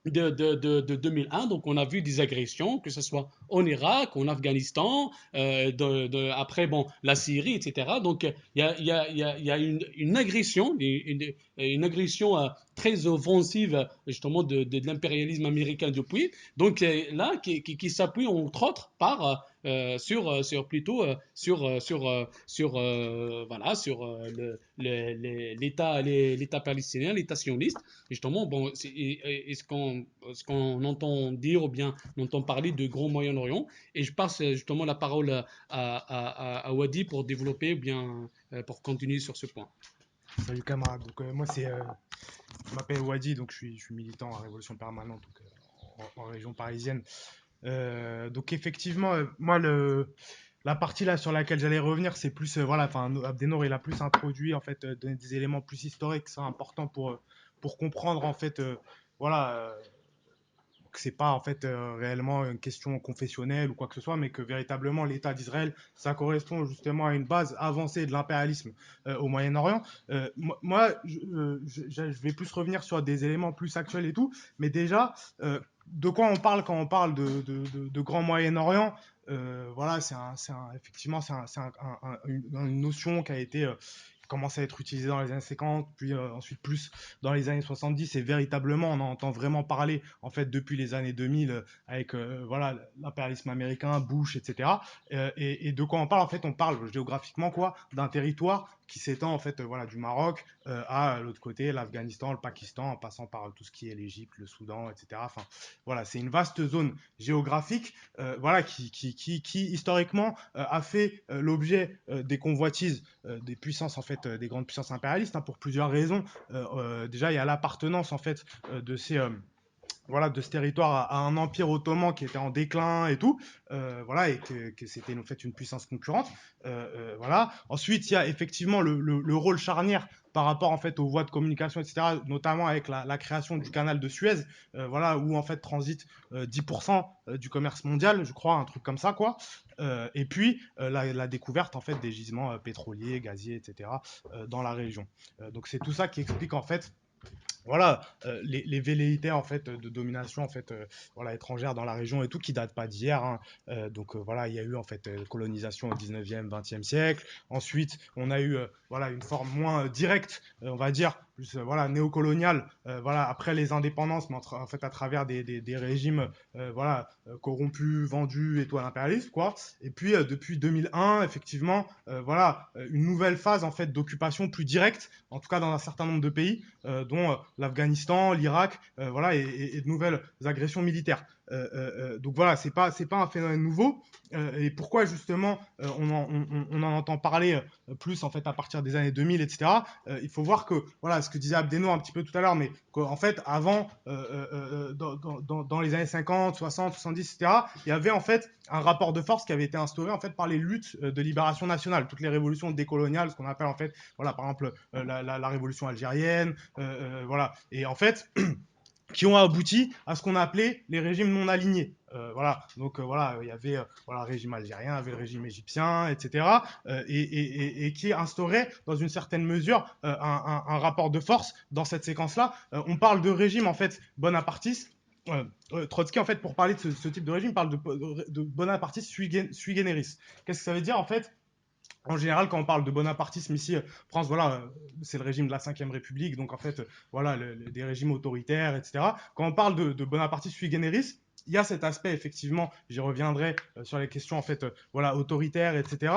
de 2001. Donc, on a vu des agressions, que ce soit en Irak, en Afghanistan, après, bon, la Syrie, etc. Donc, il y a une agression, une agression très offensive, justement, de l'impérialisme américain depuis. Donc, là, qui s'appuie, entre autres, sur plutôt voilà l'État palestinien, l'État sioniste. Justement, bon, ce qu'on entend dire ou bien on entend parler de Grand Moyen-Orient. Et je passe justement la parole à Wadi pour développer ou bien pour continuer sur ce point. Salut camarade. Donc moi je m'appelle Wadi, donc je suis militant à Révolution Permanente donc, en région parisienne. Donc effectivement, moi la partie là sur laquelle j'allais revenir, c'est plus voilà, enfin Abdennour il a plus introduit en fait donné des éléments plus historiques qui sont importants pour comprendre en fait voilà que c'est pas en fait réellement une question confessionnelle ou quoi que ce soit, mais que véritablement l'État d'Israël, ça correspond justement à une base avancée de l'impérialisme au Moyen-Orient. Je vais plus revenir sur des éléments plus actuels et tout, mais déjà, de quoi on parle quand on parle de Grand Moyen-Orient? Voilà, effectivement, une notion qui a été commence à être utilisée dans les années 50, puis ensuite plus dans les années 70, et véritablement on en entend vraiment parler en fait depuis les années 2000 avec voilà l'impérialisme américain, Bush, etc. Et de quoi on parle? En fait, on parle géographiquement quoi d'un territoire qui s'étend en fait voilà du Maroc à l'autre côté, l'Afghanistan, le Pakistan, en passant par tout ce qui est l'Égypte, le Soudan, etc. Enfin voilà, c'est une vaste zone géographique voilà qui historiquement a fait l'objet des convoitises des puissances en fait des grandes puissances impérialistes hein, pour plusieurs raisons. Déjà il y a l'appartenance en fait de ces voilà, de ce territoire à un empire ottoman qui était en déclin et tout, voilà, et que c'était en fait une puissance concurrente, voilà. Ensuite, il y a effectivement le rôle charnière par rapport en fait aux voies de communication, etc., notamment avec la création du canal de Suez, voilà, où en fait transite 10% du commerce mondial, je crois, un truc comme ça, quoi. Et puis la découverte en fait des gisements pétroliers, gaziers, etc., dans la région. Donc c'est tout ça qui explique en fait voilà les velléités en fait de domination en fait voilà étrangère dans la région et tout qui date pas d'hier hein. Donc voilà il y a eu en fait colonisation au 19e 20e siècle, ensuite on a eu voilà une forme moins directe on va dire plus voilà néocoloniale voilà après les indépendances mais en fait à travers des régimes voilà corrompus vendus et tout à l'impérialisme quoi. Et puis depuis 2001 effectivement voilà une nouvelle phase en fait d'occupation plus directe en tout cas dans un certain nombre de pays dont l'Afghanistan, l'Irak, voilà, et de nouvelles agressions militaires. Donc voilà, c'est pas un phénomène nouveau. Et pourquoi justement on en entend parler plus en fait à partir des années 2000, etc. Il faut voir que voilà, ce que disait Abdeno un petit peu tout à l'heure, mais qu'en fait avant, dans les années 50, 60, 70, etc. Il y avait en fait un rapport de force qui avait été instauré en fait par les luttes de libération nationale, toutes les révolutions décoloniales, ce qu'on appelle en fait, voilà, par exemple la révolution algérienne, voilà. Et en fait, qui ont abouti à ce qu'on appelait les régimes non alignés. Voilà, donc voilà, il y avait voilà, le régime algérien, il y avait le régime égyptien, etc., et qui instaurait dans une certaine mesure un rapport de force dans cette séquence-là. On parle de régime en fait bonapartiste. Trotsky, en fait, pour parler de ce type de régime, parle de bonapartiste sui generis. Qu'est-ce que ça veut dire en fait? En général, quand on parle de bonapartisme ici, France, voilà, c'est le régime de la Ve République, donc en fait, voilà, des régimes autoritaires, etc. Quand on parle de bonapartisme sui generis, il y a cet aspect effectivement, j'y reviendrai sur les questions en fait, voilà, autoritaires, etc.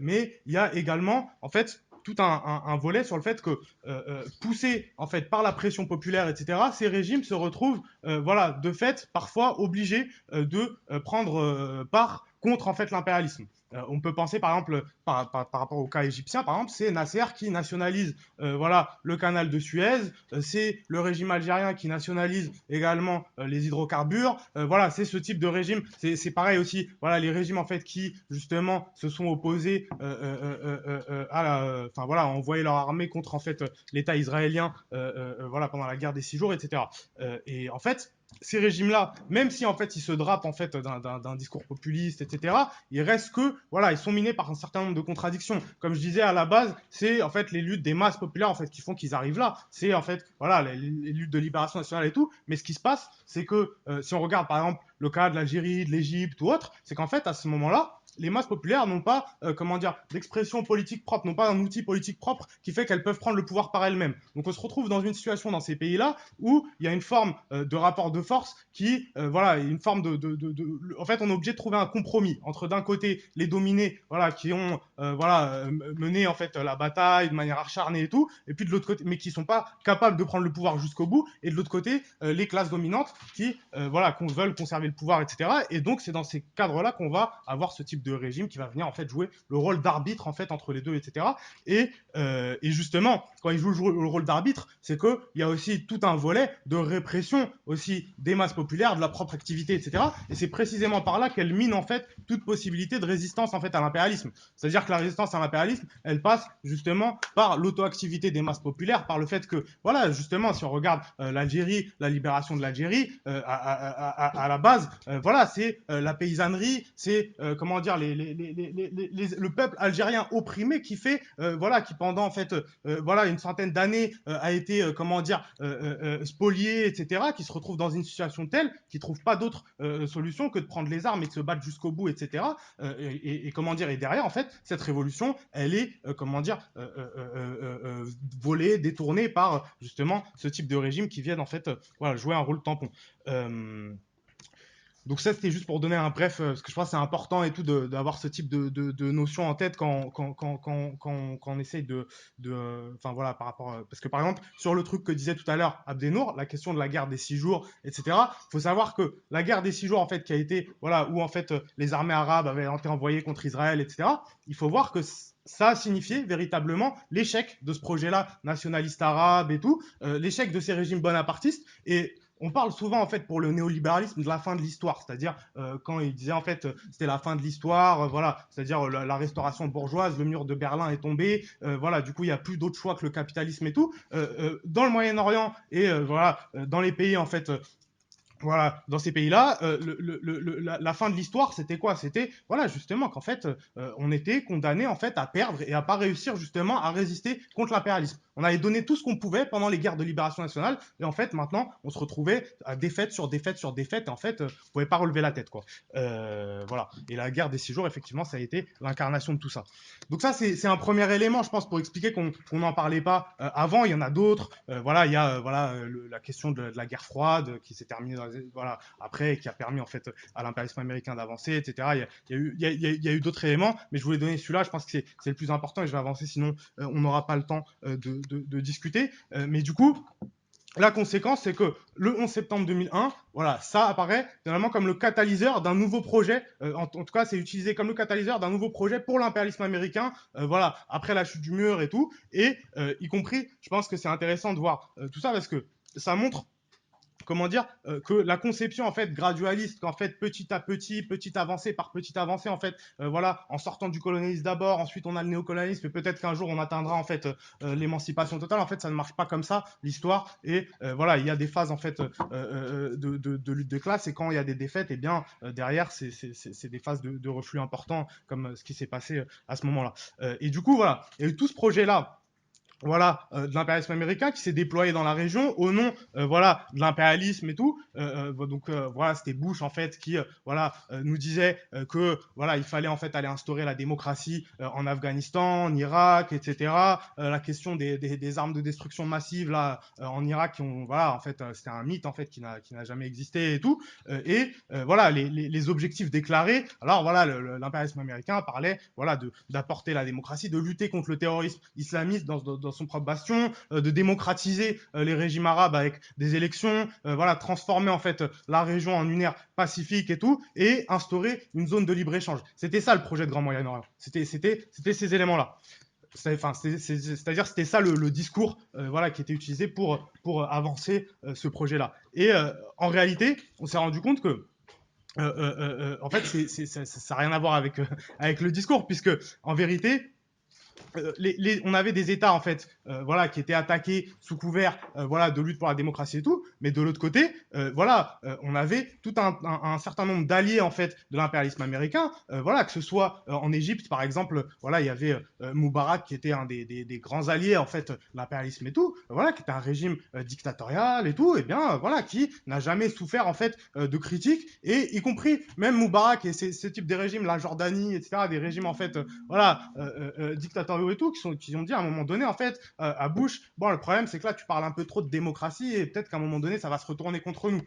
Mais il y a également en fait tout un volet sur le fait que poussés en fait par la pression populaire, etc. Ces régimes se retrouvent, voilà, de fait parfois obligés de prendre part contre en fait l'impérialisme. On peut penser par exemple par rapport au cas égyptien, par exemple, c'est Nasser qui nationalise voilà, le canal de Suez, c'est le régime algérien qui nationalise également les hydrocarbures, voilà, c'est ce type de régime, c'est pareil aussi, voilà, les régimes en fait qui justement se sont opposés à enfin voilà, envoyer leur armée contre en fait l'État israélien, voilà, pendant la guerre des 6 jours, etc. Et en fait, ces régimes-là, même si en fait ils se drapent en fait d'un discours populiste, etc., ils restent que, voilà, ils sont minés par un certain nombre de contradictions. Comme je disais à la base, c'est en fait les luttes des masses populaires en fait qui font qu'ils arrivent là. C'est en fait, voilà, les luttes de libération nationale et tout. Mais ce qui se passe, c'est que si on regarde par exemple le cas de l'Algérie, de l'Égypte ou autre, c'est qu'en fait à ce moment-là, les masses populaires n'ont pas, comment dire, d'expression politique propre, n'ont pas un outil politique propre qui fait qu'elles peuvent prendre le pouvoir par elles-mêmes. Donc on se retrouve dans une situation dans ces pays-là où il y a une forme de rapport de force qui, voilà, une forme en fait, on est obligé de trouver un compromis entre d'un côté les dominés, voilà, qui ont, voilà, mené en fait la bataille de manière acharnée et tout, et puis de l'autre côté, mais qui sont pas capables de prendre le pouvoir jusqu'au bout, et de l'autre côté, les classes dominantes qui, voilà, veulent conserver le pouvoir, etc. Et donc c'est dans ces cadres-là qu'on va avoir ce type de régime qui va venir en fait jouer le rôle d'arbitre en fait entre les deux, etc. Et justement, quand il joue le rôle d'arbitre, c'est qu'il y a aussi tout un volet de répression aussi des masses populaires, de la propre activité, etc. Et c'est précisément par là qu'elle mine en fait toute possibilité de résistance en fait à l'impérialisme. C'est-à-dire que la résistance à l'impérialisme, elle passe justement par l'auto-activité des masses populaires, par le fait que, voilà, justement, si on regarde l'Algérie, la libération de l'Algérie, à la base, voilà, c'est la paysannerie, c'est, comment dire, le peuple algérien opprimé qui fait, voilà, qui pendant en fait, voilà, une centaine d'années a été, comment dire, spolié, etc., qui se retrouve dans une situation telle qu'ils ne trouvent pas d'autre solution que de prendre les armes et de se battre jusqu'au bout, etc. Et comment dire, et derrière, en fait, cette révolution, elle est, comment dire, volée, détournée par justement ce type de régime qui viennent en fait, voilà, jouer un rôle tampon. Euh, donc ça, c'était juste pour donner un bref, parce que je pense que c'est important et tout d'avoir ce type de notion en tête quand on essaye enfin voilà, par rapport, parce que par exemple, sur le truc que disait tout à l'heure Abdenour, la question de la guerre des 6 jours, etc., il faut savoir que la guerre des 6 jours, en fait, qui a été, voilà, où en fait les armées arabes avaient été envoyées contre Israël, etc., il faut voir que ça a signifié véritablement l'échec de ce projet-là nationaliste arabe et tout, l'échec de ces régimes bonapartistes. Et on parle souvent en fait pour le néolibéralisme de la fin de l'histoire, c'est-à-dire quand il disait en fait c'était la fin de l'histoire, voilà, c'est-à-dire la restauration bourgeoise, le mur de Berlin est tombé, voilà, du coup il n'y a plus d'autre choix que le capitalisme et tout. Dans le Moyen-Orient et voilà, dans les pays en fait voilà, dans ces pays-là, la fin de l'histoire, c'était quoi? C'était, voilà, justement, qu'en fait, on était condamné en fait à perdre et à pas réussir justement à résister contre l'impérialisme. On avait donné tout ce qu'on pouvait pendant les guerres de libération nationale, et en fait, maintenant, on se retrouvait à défaite sur défaite sur défaite, et en fait, on pouvait pas relever la tête, quoi. Voilà. Et la guerre des 6 jours, effectivement, ça a été l'incarnation de tout ça. Donc ça, c'est un premier élément, je pense, pour expliquer qu'on n'en parlait pas avant. Il y en a d'autres. Voilà, il y a voilà la question de la guerre froide qui s'est terminée voilà, après et qui a permis en fait à l'impérialisme américain d'avancer, etc. Il y a eu d'autres éléments, mais je voulais donner celui-là. Je pense que c'est le plus important et je vais avancer, sinon on n'aura pas le temps de discuter. Mais du coup, la conséquence, c'est que le 11 septembre 2001, voilà, ça apparaît finalement comme le catalyseur d'un nouveau projet. En tout cas, c'est utilisé comme le catalyseur d'un nouveau projet pour l'impérialisme américain. Voilà, après la chute du mur et tout, et y compris, je pense que c'est intéressant de voir tout ça parce que ça montre comment dire, que la conception en fait gradualiste, qu'en fait petit à petit, petite avancée par petite avancée, en fait, voilà, en sortant du colonialisme d'abord, ensuite on a le néocolonialisme, et peut-être qu'un jour on atteindra en fait l'émancipation totale. En fait, ça ne marche pas comme ça, l'histoire. Et voilà, il y a des phases en fait de lutte de classe, et quand il y a des défaites, et eh bien derrière c'est des phases de reflux importants, comme ce qui s'est passé à ce moment-là. Et du coup, voilà, il y a eu tout ce projet-là voilà, de l'impérialisme américain qui s'est déployé dans la région au nom, voilà, de l'impérialisme et tout. Donc voilà, c'était Bush en fait qui, voilà, nous disait que voilà, il fallait en fait aller instaurer la démocratie en Afghanistan, en Irak, etc. La question des armes de destruction massive là en Irak, voilà, en fait, c'était un mythe en fait qui n'a jamais existé et tout. Voilà, les objectifs déclarés. Alors voilà, l'impérialisme américain parlait voilà d'apporter la démocratie, de lutter contre le terrorisme islamiste dans son propre bastion, de démocratiser les régimes arabes avec des élections, voilà, transformer en fait la région en une ère pacifique et tout, et instaurer une zone de libre-échange. C'était ça le projet de Grand Moyen-Orient. C'était ces éléments-là. C'est-à-dire c'était ça le discours voilà, qui était utilisé pour avancer ce projet-là. Et en réalité, on s'est rendu compte que en fait, ça n'a rien à voir avec, avec le discours, puisque en vérité, on avait des États en fait, voilà, qui étaient attaqués sous couvert, voilà, de lutte pour la démocratie et tout, mais de l'autre côté, voilà, on avait tout un certain nombre d'alliés en fait de l'impérialisme américain, voilà, que ce soit en Égypte par exemple, voilà, il y avait Moubarak qui était un des grands alliés en fait de l'impérialisme et tout, voilà, qui était un régime dictatorial et tout, et bien voilà, qui n'a jamais souffert en fait de critiques, et y compris même Moubarak et ce type de régimes, la Jordanie, etc., des régimes en fait, voilà, dictatoriaux et tout, qui ont dit à un moment donné, en fait, à Bush, bon, le problème, c'est que là, tu parles un peu trop de démocratie et peut-être qu'à un moment donné, ça va se retourner contre nous.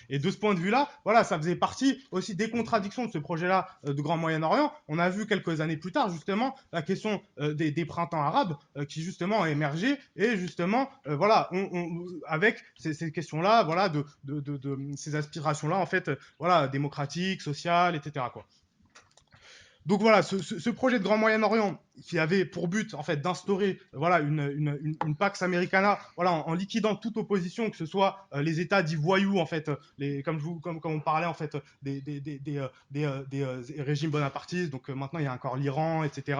Et de ce point de vue-là, voilà, ça faisait partie aussi des contradictions de ce projet-là de Grand Moyen-Orient. On a vu quelques années plus tard, justement, la question des printemps arabes qui, justement, a émergé et, justement, voilà, avec ces questions-là, voilà, ces aspirations-là, en fait, voilà, démocratiques, sociales, etc., quoi. Donc voilà, ce projet de Grand Moyen-Orient qui avait pour but en fait d'instaurer voilà une Pax Americana, voilà, en liquidant toute opposition, que ce soit les États dits voyous en fait, comme on parlait en fait des régimes bonapartistes. Donc maintenant il y a encore l'Iran, etc.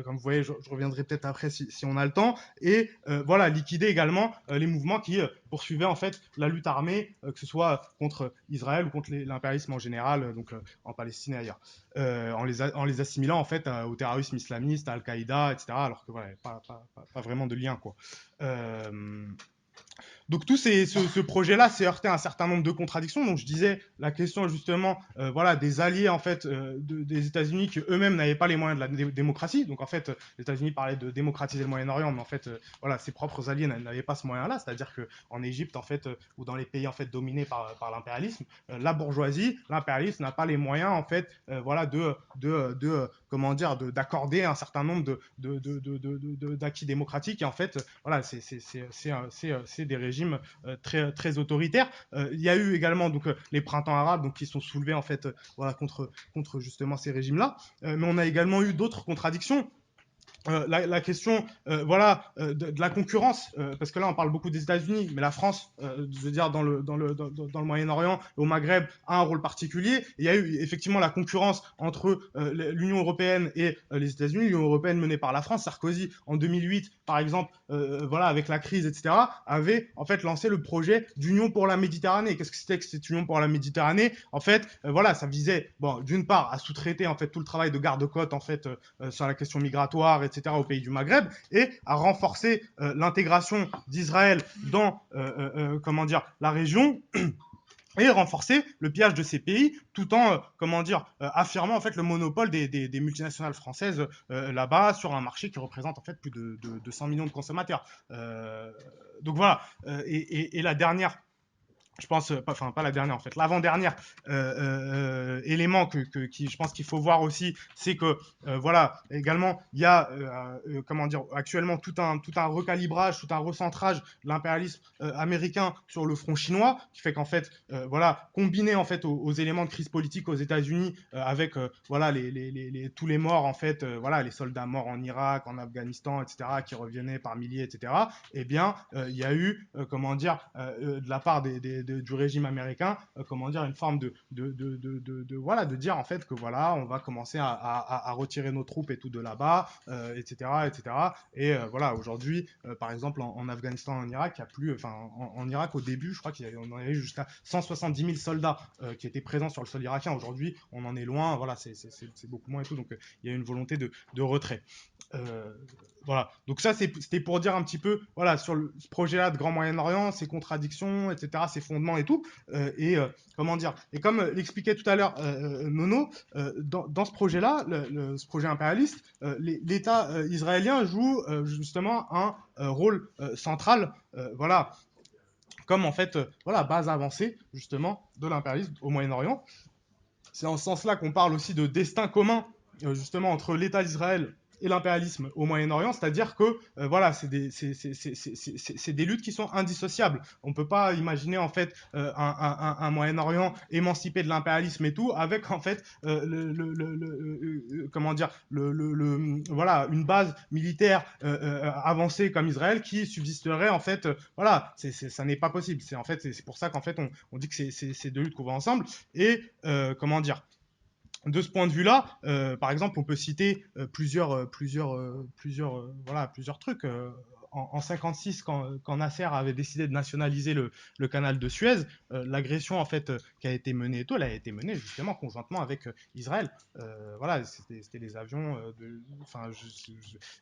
Comme vous voyez, je reviendrai peut-être après si on a le temps. Et voilà, liquider également les mouvements qui poursuivaient en fait la lutte armée, que ce soit contre Israël ou contre l'impérialisme en général, donc en Palestine et ailleurs, en les assimilant en fait au terrorisme islamiste, à Al-Qaïda, etc. Alors que voilà, pas vraiment de lien, quoi. Euh, donc ce projet-là s'est heurté à un certain nombre de contradictions. Donc je disais la question justement, voilà, des alliés en fait des États-Unis qui eux-mêmes n'avaient pas les moyens de la démocratie. Donc en fait, les États-Unis parlaient de démocratiser le Moyen-Orient, mais en fait, voilà, ses propres alliés n'avaient pas ce moyen-là. C'est-à-dire que en Égypte, en fait, ou dans les pays en fait dominés par l'impérialisme, la bourgeoisie, l'impérialisme n'a pas les moyens en fait, voilà, comment dire, d'accorder un certain nombre d'acquis démocratiques. Et en fait, voilà, c'est des régimes très autoritaires. Il y a eu également donc les printemps arabes, donc qui sont soulevés en fait, voilà, contre justement ces régimes-là. Mais on a également eu d'autres contradictions. La question, voilà, de la concurrence, parce que là on parle beaucoup des États-Unis, mais la France, je veux dire dans le Moyen-Orient, au Maghreb, a un rôle particulier. Il y a eu effectivement la concurrence entre l'Union européenne et les États-Unis. L'Union européenne menée par la France, Sarkozy en 2008, par exemple, voilà, avec la crise, etc., avait en fait lancé le projet d'Union pour la Méditerranée. Qu'est-ce que c'était que cette Union pour la Méditerranée? En fait, voilà, ça visait, bon, d'une part, à sous-traiter en fait tout le travail de garde-côte en fait sur la question migratoire, etc., aux pays du Maghreb, et à renforcer l'intégration d'Israël dans, comment dire, la région, et renforcer le pillage de ces pays, tout en, comment dire, affirmant en fait le monopole des multinationales françaises là-bas sur un marché qui représente en fait plus de 100 millions de consommateurs. Donc voilà. Et la dernière, je pense, enfin pas la dernière en fait, l'avant-dernière élément qui je pense qu'il faut voir aussi, c'est que voilà, également il y a comment dire, actuellement tout un recalibrage, tout un recentrage de l'impérialisme américain sur le front chinois, qui fait qu'en fait voilà, combiné en fait aux éléments de crise politique aux États-Unis, avec voilà tous les morts en fait, voilà, les soldats morts en Irak, en Afghanistan, etc., qui revenaient par milliers, etc. Eh bien il y a eu comment dire de la part du régime américain, comment dire, une forme voilà, de dire en fait que voilà, on va commencer à retirer nos troupes et tout de là-bas, etc., etc. Et voilà, aujourd'hui, par exemple, en Afghanistan, en Irak, il y a plus, enfin, en Irak au début, je crois qu'on en avait jusqu'à 170 000 soldats qui étaient présents sur le sol irakien. Aujourd'hui, on en est loin, voilà, c'est beaucoup moins et tout, donc il y a une volonté de retrait. Euh, voilà. Donc ça, c'était pour dire un petit peu, voilà, sur ce projet-là de Grand Moyen-Orient, ses contradictions, etc., ses fondements et tout. Comment dire. Et comme l'expliquait tout à l'heure Nono, dans ce projet-là, ce projet impérialiste, l'État israélien joue justement un rôle central, voilà, comme en fait, voilà, base avancée justement de l'impérialisme au Moyen-Orient. C'est en ce sens-là qu'on parle aussi de destin commun, justement, entre l'État d'Israël et l'impérialisme au Moyen-Orient, c'est-à-dire que voilà, c'est des luttes qui sont indissociables. On ne peut pas imaginer en fait un Moyen-Orient émancipé de l'impérialisme et tout, avec en fait comment dire, voilà, une base militaire avancée comme Israël qui subsisterait en fait, voilà, ça n'est pas possible. C'est en fait, c'est pour ça qu'en fait on dit que c'est deux luttes qu'on voit ensemble. Et comment dire, de ce point de vue-là, par exemple, on peut citer plusieurs trucs. En 56, quand Nasser avait décidé de nationaliser le canal de Suez, l'agression en fait qui a été menée et tout, elle a été menée justement conjointement avec Israël. Voilà, c'était les avions enfin,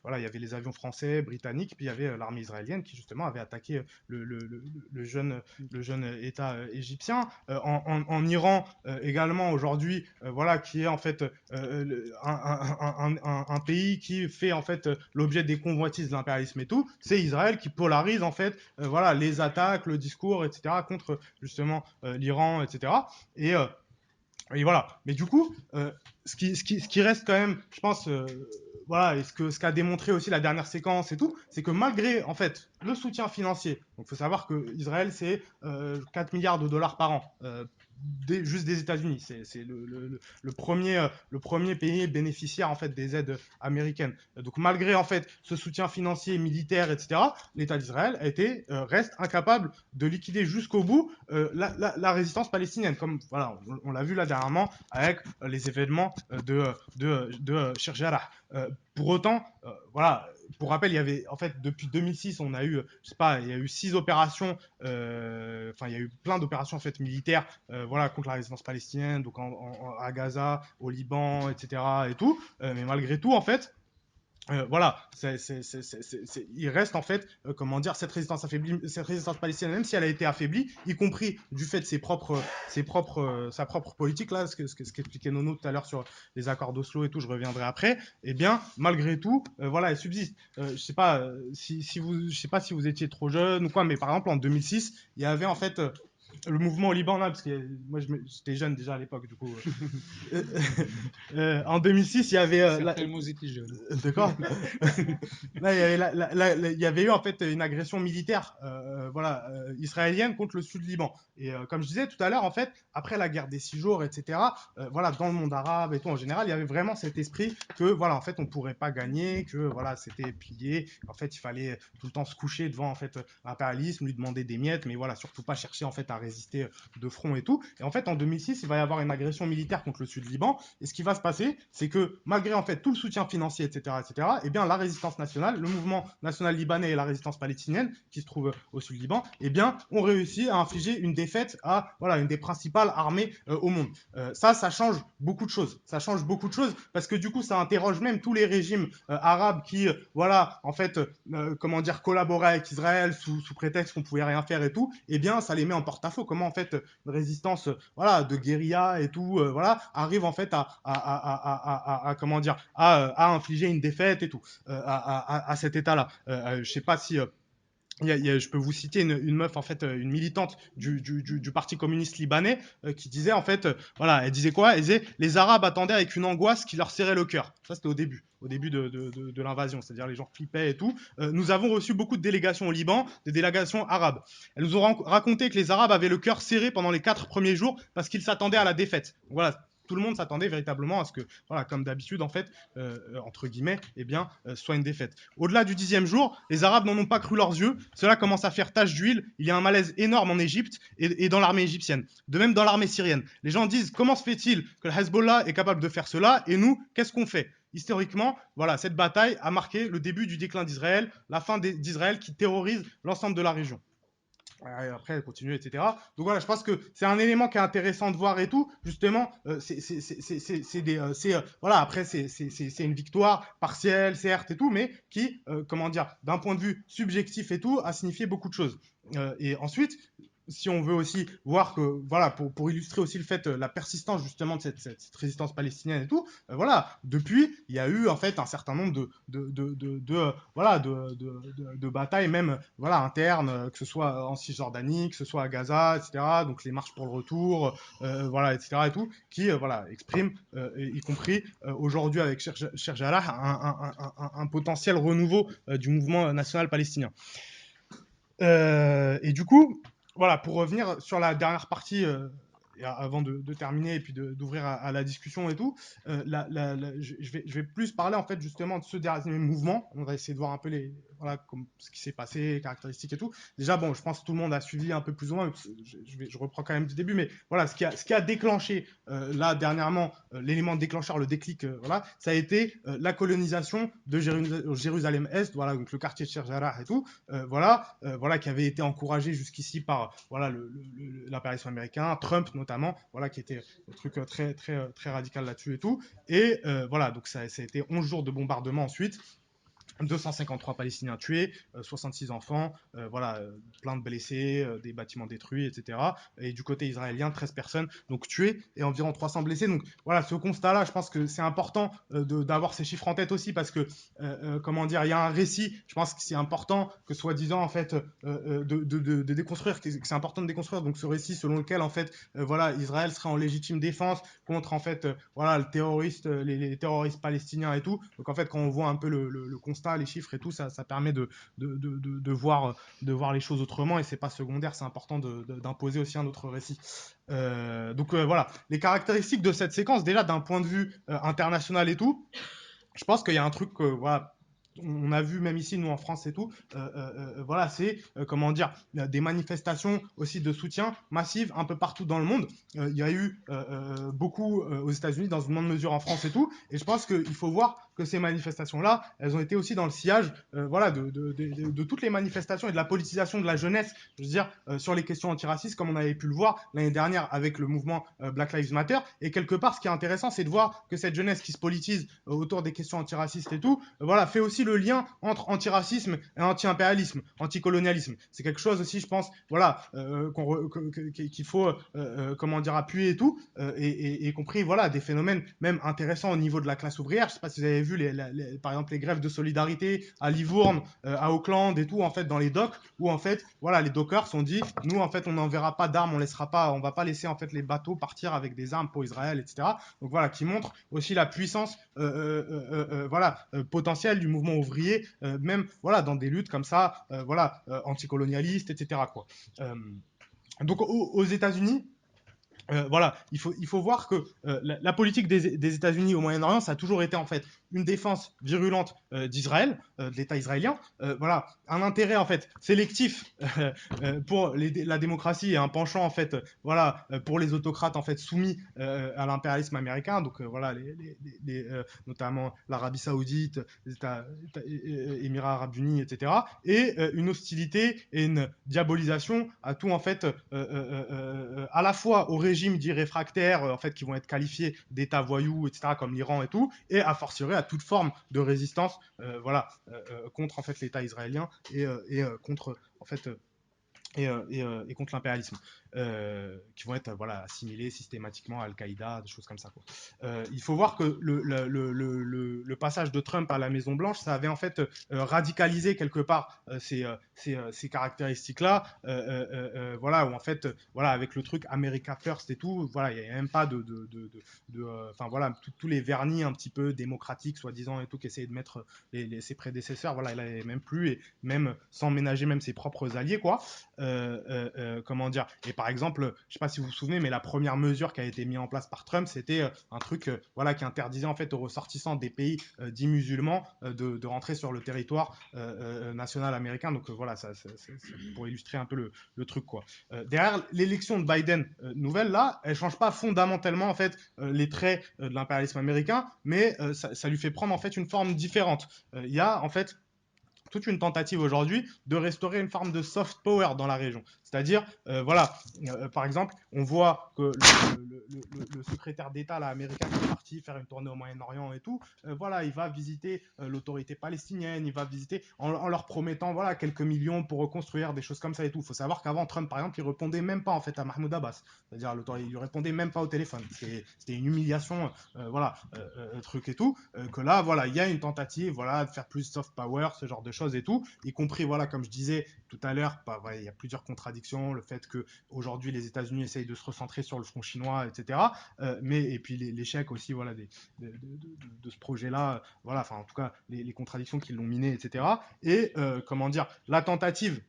voilà, il y avait les avions français, britanniques, puis il y avait l'armée israélienne qui justement avait attaqué le jeune État égyptien. En Iran également aujourd'hui, voilà, qui est en fait un pays qui fait en fait l'objet des convoitises de l'impérialisme et tout, c'est Israël qui polarise en fait voilà, les attaques, le discours, etc. contre justement l'Iran, etc. Et, euh, et voilà. Mais du coup, ce qui reste quand même, je pense, voilà, et ce qu'a démontré aussi la dernière séquence et tout, c'est que malgré en fait le soutien financier, donc il faut savoir que Israël c'est 4 milliards de dollars par an. Juste des États-Unis, c'est le premier pays bénéficiaire en fait des aides américaines. Donc malgré en fait ce soutien financier, militaire, etc., l'État d'Israël reste incapable de liquider jusqu'au bout la résistance palestinienne, comme voilà, on l'a vu là dernièrement avec les événements de Sheikh Jarrah. Pour autant, voilà, pour rappel, il y avait en fait depuis 2006, on a eu, je sais pas, il y a eu 6 opérations, enfin il y a eu plein d'opérations en fait militaires, voilà, contre la résistance palestinienne, donc à Gaza, au Liban, etc. et tout. Mais malgré tout, en fait, voilà, il reste en fait, comment dire, cette résistance affaiblie, cette résistance palestinienne, même si elle a été affaiblie, y compris du fait de sa propre politique là, ce qu'expliquait Nono tout à l'heure sur les accords d'Oslo et tout, je reviendrai après. Eh bien, malgré tout, voilà, elle subsiste. Je sais pas je sais pas si vous étiez trop jeune ou quoi, mais par exemple en 2006, il y avait en fait le mouvement au Liban là, parce que moi j'étais jeune déjà à l'époque, du coup. En 2006, il y avait Certainement, vous étiez jeune. d'accord. Là, il y avait, il y avait eu en fait une agression militaire, voilà, israélienne contre le sud Liban. Et comme je disais tout à l'heure, en fait, après la guerre des 6 jours, etc., voilà, dans le monde arabe et tout en général, il y avait vraiment cet esprit que voilà, en fait, on pourrait pas gagner, que voilà, c'était plié. En fait, il fallait tout le temps se coucher devant en fait l'impérialisme, lui demander des miettes, mais voilà, surtout pas chercher en fait à résister de front et tout. Et en fait, en 2006, il va y avoir une agression militaire contre le sud Liban. Et ce qui va se passer, c'est que malgré en fait tout le soutien financier, etc., eh bien la résistance nationale, le mouvement national libanais et la résistance palestinienne, qui se trouve au sud Liban, eh bien ont réussi à infliger une défaite à voilà une des principales armées au monde. Ça change beaucoup de choses. Ça change beaucoup de choses parce que du coup, ça interroge même tous les régimes arabes qui, voilà, en fait, comment dire, collaboraient avec Israël sous prétexte qu'on pouvait rien faire et tout. Eh bien, ça les met en porte-à-faux. Comment en fait une résistance, voilà, de guérilla et tout, voilà, arrive en fait à comment dire, à infliger une défaite et tout, à cet état-là. Je sais pas si je peux vous citer une meuf, en fait, une militante du Parti communiste libanais, qui disait, en fait, voilà, elle disait quoi? Elle disait, les Arabes attendaient avec une angoisse qui leur serrait le cœur. Ça, c'était au début de l'invasion, c'est-à-dire les gens flippaient et tout. Nous avons reçu beaucoup de délégations au Liban, des délégations arabes. Elles nous ont raconté que les Arabes avaient le cœur serré pendant les 4 premiers jours parce qu'ils s'attendaient à la défaite. Voilà, tout le monde s'attendait véritablement à ce que, voilà, comme d'habitude, en fait, entre guillemets, eh bien, soit une défaite. Au-delà du 10e jour, les Arabes n'en ont pas cru leurs yeux. Cela commence à faire tache d'huile. Il y a un malaise énorme en Égypte et dans l'armée égyptienne. De même dans l'armée syrienne. Les gens disent comment se fait-il que le Hezbollah est capable de faire cela et nous, qu'est-ce qu'on fait? Historiquement, voilà, cette bataille a marqué le début du déclin d'Israël, la fin d'Israël qui terrorise l'ensemble de la région. Après, elle continue, etc. Donc voilà, je pense que c'est un élément qui est intéressant de voir et tout. Justement, voilà, après, c'est une victoire partielle, certes, et tout, mais qui, comment dire, d'un point de vue subjectif et tout, a signifié beaucoup de choses. Et ensuite, si on veut aussi voir que, voilà, pour illustrer aussi le fait, la persistance justement de cette résistance palestinienne et tout, voilà, depuis, il y a eu en fait un certain nombre voilà, de batailles même, voilà, internes, que ce soit en Cisjordanie, que ce soit à Gaza, etc. Donc les marches pour le retour, voilà, etc. et tout, qui, voilà, expriment, y compris aujourd'hui avec Cher Jallah, un potentiel renouveau du mouvement national palestinien. Et du coup, voilà, pour revenir sur la dernière partie, avant de terminer et puis d'ouvrir à la discussion et tout, je vais plus parler en fait justement de ce dernier mouvement. On va essayer de voir un peu voilà, comme ce qui s'est passé, les caractéristiques et tout. Déjà, bon, je pense que tout le monde a suivi un peu plus ou moins. Je reprends quand même du début, mais voilà, ce qui a déclenché là dernièrement l'élément déclencheur, le déclic, voilà, ça a été la colonisation de Jérusalem-Est, voilà, donc le quartier de Sheikh Jarrah et tout, voilà, qui avait été encouragé jusqu'ici par voilà l'impérialisme américain, Trump notamment, voilà, qui était un truc très radical là-dessus et tout. Et voilà, donc ça a été 11 jours de bombardement ensuite. 253 Palestiniens tués, 66 enfants, voilà, plein de blessés, des bâtiments détruits, etc. Et du côté israélien, 13 personnes donc tuées et environ 300 blessés. Donc voilà, ce constat-là, je pense que c'est important d'avoir ces chiffres en tête aussi parce que, comment dire, il y a un récit, je pense que c'est important que soi-disant, en fait, de déconstruire, que c'est important de déconstruire donc ce récit selon lequel, en fait, voilà, Israël serait en légitime défense contre, en fait, voilà, le terroriste, les terroristes palestiniens et tout. Donc en fait, quand on voit un peu le constat, les chiffres et tout, ça permet de voir les choses autrement et c'est pas secondaire, c'est important d'imposer aussi un autre récit. Donc voilà, les caractéristiques de cette séquence, déjà d'un point de vue international et tout, je pense qu'il y a un truc, voilà, on a vu même ici, nous en France et tout, voilà, c'est, comment dire, des manifestations aussi de soutien massives un peu partout dans le monde. Il y a eu beaucoup aux États-Unis, dans une moindre mesure en France et tout, et je pense qu'il faut voir que ces manifestations-là, elles ont été aussi dans le sillage voilà, de toutes les manifestations et de la politisation de la jeunesse, je veux dire, sur les questions antiracistes, comme on avait pu le voir l'année dernière avec le mouvement Black Lives Matter. Et quelque part, ce qui est intéressant, c'est de voir que cette jeunesse qui se politise autour des questions antiracistes et tout, voilà, fait aussi le lien entre antiracisme et anti-impérialisme, anticolonialisme. C'est quelque chose aussi, je pense, voilà, qu'il faut, comment dire, appuyer et tout, y compris, voilà, des phénomènes même intéressants au niveau de la classe ouvrière. Je sais pas si vous avez vu, par exemple, les grèves de solidarité à Livourne, à Auckland et tout, en fait, dans les docks, où, en fait, voilà, les dockers sont dit, nous, en fait, on n'enverra pas d'armes, on va pas laisser, en fait, les bateaux partir avec des armes pour Israël, etc. Donc, voilà, qui montre aussi la puissance voilà, potentielle du mouvement ouvrier, même voilà, dans des luttes comme ça, voilà, anticolonialistes, etc. Quoi. Donc aux États-Unis, voilà, il faut voir que la politique des États-Unis au Moyen-Orient, ça a toujours été en fait une défense virulente d'Israël, de l'État israélien. Voilà, un intérêt en fait sélectif pour la démocratie et un penchant en fait, voilà, pour les autocrates en fait soumis à l'impérialisme américain. Donc voilà, notamment l'Arabie Saoudite, les Émirats Arabes Unis, etc. Et une hostilité et une diabolisation à tout en fait, à la fois au régime dits réfractaires, en fait, qui vont être qualifiés d'États voyous, etc., comme l'Iran et tout, et a fortiori à toute forme de résistance, voilà, contre en fait l'État israélien et contre en fait et contre l'impérialisme, qui vont être voilà, assimilés systématiquement à Al-Qaïda, des choses comme ça. Quoi. Il faut voir que le passage de Trump à la Maison-Blanche, ça avait en fait radicalisé quelque part ces caractéristiques-là, voilà, où en fait, voilà, avec le truc America First et tout, voilà, il n'y avait même pas enfin voilà, tous les vernis un petit peu démocratiques, soi-disant, et tout, qu'essayaient de mettre ses prédécesseurs, voilà, il n'avait même plus, et même sans ménager même ses propres alliés, quoi. Comment dire. Et par exemple, je sais pas si vous vous souvenez, mais la première mesure qui a été mise en place par Trump, c'était un truc voilà, qui interdisait en fait aux ressortissants des pays dits musulmans de rentrer sur le territoire national américain. Donc voilà, pour illustrer un peu le truc, quoi. Derrière l'élection de Biden nouvelle, là, elle change pas fondamentalement en fait les traits de l'impérialisme américain, mais ça lui fait prendre en fait une forme différente. Il y a en fait toute une tentative aujourd'hui de restaurer une forme de soft power dans la région. C'est-à-dire, voilà, par exemple, on voit que le secrétaire d'État américain qui est parti faire une tournée au Moyen-Orient et tout, voilà, il va visiter l'autorité palestinienne, il va visiter en leur promettant voilà, quelques millions pour reconstruire des choses comme ça et tout. Il faut savoir qu'avant, Trump, par exemple, il répondait même pas en fait à Mahmoud Abbas. C'est-à-dire, il lui répondait même pas au téléphone. C'était une humiliation, voilà, truc et tout. Que là, voilà, il y a une tentative, voilà, de faire plus soft power, ce genre de choses et tout, y compris, voilà, comme je disais tout à l'heure, bah, ouais, il y a plusieurs contradictions, le fait que aujourd'hui les États-Unis essayent de se recentrer sur le front chinois, etc. Mais et puis l'échec aussi, voilà, de ce projet-là, voilà, enfin en tout cas les contradictions qui l'ont miné, etc. Et comment dire, la tentative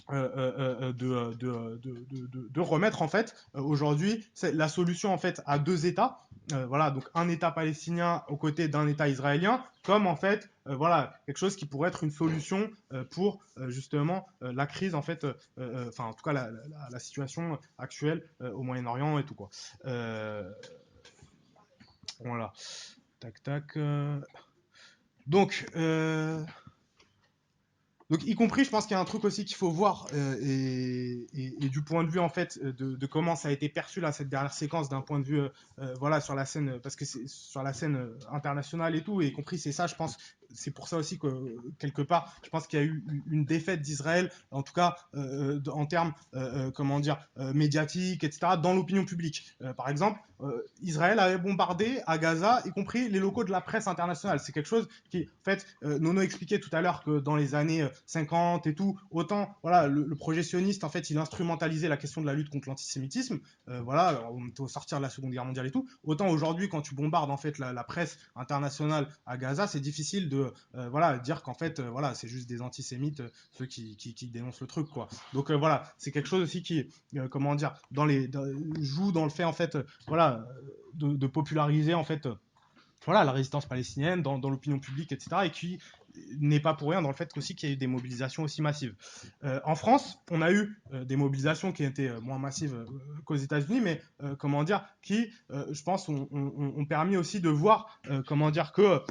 de remettre en fait aujourd'hui la solution en fait à deux États, voilà, donc un État palestinien aux côtés d'un État israélien, comme en fait voilà quelque chose qui pourrait être une solution pour justement la crise en fait, enfin en tout cas la situation actuelle au Moyen-Orient et tout quoi. Euh, voilà, tac tac. Donc donc, y compris, je pense qu'il y a un truc aussi qu'il faut voir, et du point de vue en fait de comment ça a été perçu là cette dernière séquence d'un point de vue voilà sur la scène, parce que c'est sur la scène internationale et tout, et y compris c'est ça, je pense, c'est pour ça aussi que quelque part, je pense qu'il y a eu une défaite d'Israël, en tout cas en termes comment dire médiatiques, etc. dans l'opinion publique. Par exemple, Israël avait bombardé à Gaza, y compris les locaux de la presse internationale. C'est quelque chose qui, en fait, Nono expliquait tout à l'heure que dans les années 50 et tout, autant voilà, le projet sioniste, en fait, il instrumentalisait la question de la lutte contre l'antisémitisme. Voilà, on était au sortir de la Seconde Guerre mondiale et tout. Autant aujourd'hui, quand tu bombardes en fait la presse internationale à Gaza, c'est difficile de voilà dire qu'en fait voilà c'est juste des antisémites ceux qui dénoncent le truc quoi. Donc voilà, c'est quelque chose aussi qui comment dire joue dans le fait en fait voilà de populariser en fait voilà, la résistance palestinienne dans l'opinion publique, etc. Et qui n'est pas pour rien dans le fait aussi qu'il y a eu des mobilisations aussi massives. En France, on a eu des mobilisations qui étaient moins massives qu'aux États-Unis, mais comment dire, qui, je pense, ont permis aussi de voir, comment dire, que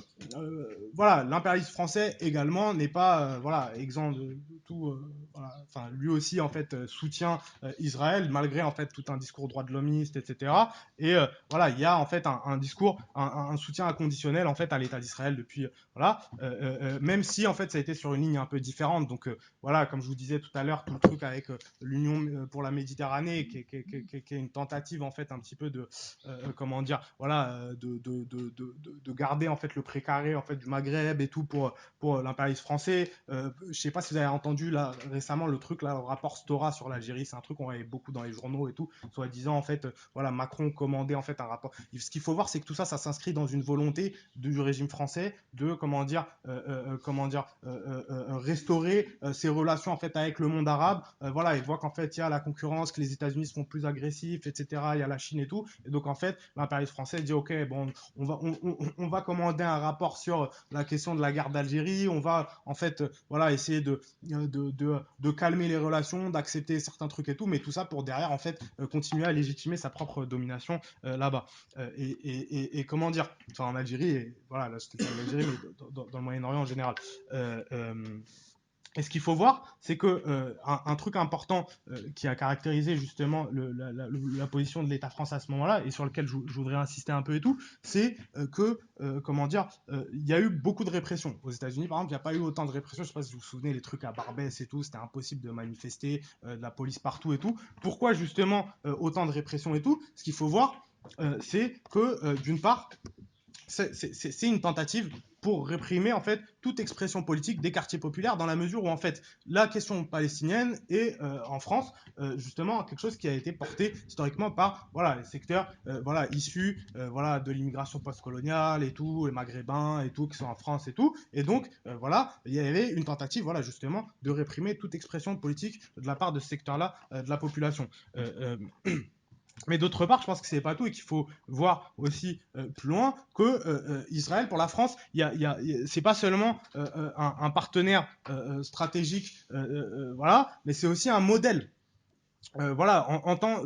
voilà, l'impérialisme français également n'est pas voilà exempt de tout. Voilà, enfin, lui aussi en fait soutient Israël malgré en fait tout un discours droit de l'homiste, etc. Et voilà, il y a en fait un discours, un soutien inconditionnel en fait à l'État d'Israël depuis voilà, même si en fait ça a été sur une ligne un peu différente. Donc voilà, comme je vous disais tout à l'heure, tout le truc avec l'Union pour la Méditerranée, qui est une tentative en fait un petit peu de comment dire, voilà, de garder en fait le précaré en fait du Maghreb et tout pour l'impérialisme français. Je sais pas si vous avez entendu là récemment le truc là, le rapport Stora sur l'Algérie, c'est un truc qu'on avait beaucoup dans les journaux et tout, soi-disant en fait voilà, Macron commandait en fait un rapport. Ce qu'il faut voir, c'est que tout ça, ça s'inscrit dans une volonté du régime français de restaurer ses relations en fait avec le monde arabe. Voilà, il voit qu'en fait il y a la concurrence, que les États-Unis sont plus agressifs, etc. Il y a la Chine et tout. Et donc en fait, l'impérialisme français dit ok, bon, on va commander un rapport sur la question de la guerre d'Algérie. On va en fait voilà essayer de calmer les relations, d'accepter certains trucs et tout, mais tout ça pour derrière en fait continuer à légitimer sa propre domination là-bas. Et comment dire, enfin en Algérie, et, voilà, là c'était l'Algérie, mais dans le Moyen-Orient en général. Euh, euh, et ce qu'il faut voir, c'est que un truc important qui a caractérisé justement la position de l'État français à ce moment-là, et sur lequel je voudrais insister un peu et tout, c'est que, comment dire, il y a eu beaucoup de répression. Aux États-Unis, par exemple, il n'y a pas eu autant de répression. Je ne sais pas si vous vous souvenez, les trucs à Barbès et tout, c'était impossible de manifester, de la police partout et tout. Pourquoi justement autant de répression et tout? Ce qu'il faut voir, c'est que d'une part, c'est une tentative pour réprimer en fait toute expression politique des quartiers populaires dans la mesure où en fait la question palestinienne est en France justement quelque chose qui a été porté historiquement par voilà les secteurs voilà issus voilà de l'immigration postcoloniale et tout les maghrébins et tout qui sont en France et donc voilà il y avait une tentative voilà justement de réprimer toute expression politique de la part de ce secteur là de la population mais d'autre part, je pense que c'est pas tout et qu'il faut voir aussi plus loin que Israël pour la France, c'est pas seulement un partenaire stratégique, voilà, mais c'est aussi un modèle voilà,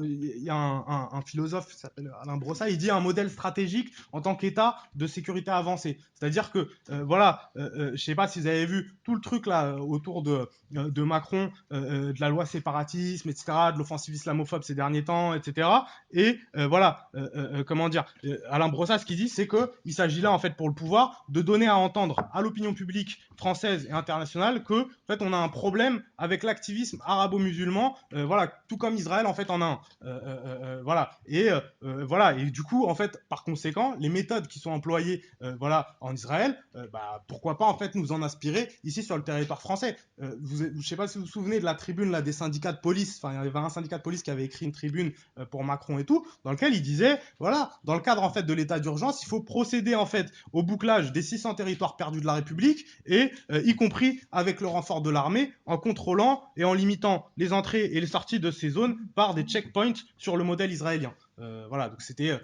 il y a un philosophe qui s'appelle Alain Brossat, il dit un modèle stratégique en tant qu'État de sécurité avancée. C'est-à-dire que, voilà, je sais pas si vous avez vu tout le truc là autour de Macron, de la loi séparatisme, etc., de l'offensive islamophobe ces derniers temps, etc. Et voilà, comment dire, Alain Brossat, ce qu'il dit, c'est qu'il s'agit là, en fait, pour le pouvoir, de donner à entendre à l'opinion publique française et internationale que, en fait, on a un problème avec l'activisme arabo-musulman, voilà, tout comme Israël en fait en a un. Voilà. Voilà. Et du coup, en fait, par conséquent, les méthodes qui sont employées voilà, en Israël, bah, pourquoi pas en fait nous en inspirer ici sur le territoire français. Je ne sais pas si vous vous souvenez de la tribune là, des syndicats de police. Enfin, il y avait un syndicat de police qui avait écrit une tribune pour Macron et tout, dans lequel il disait, voilà, dans le cadre en fait de l'état d'urgence, il faut procéder en fait au bouclage des 600 territoires perdus de la République, et y compris avec le renfort de l'armée, en contrôlant et en limitant les entrées et les sorties de ces zones par des checkpoints sur le modèle israélien. Voilà, donc c'était,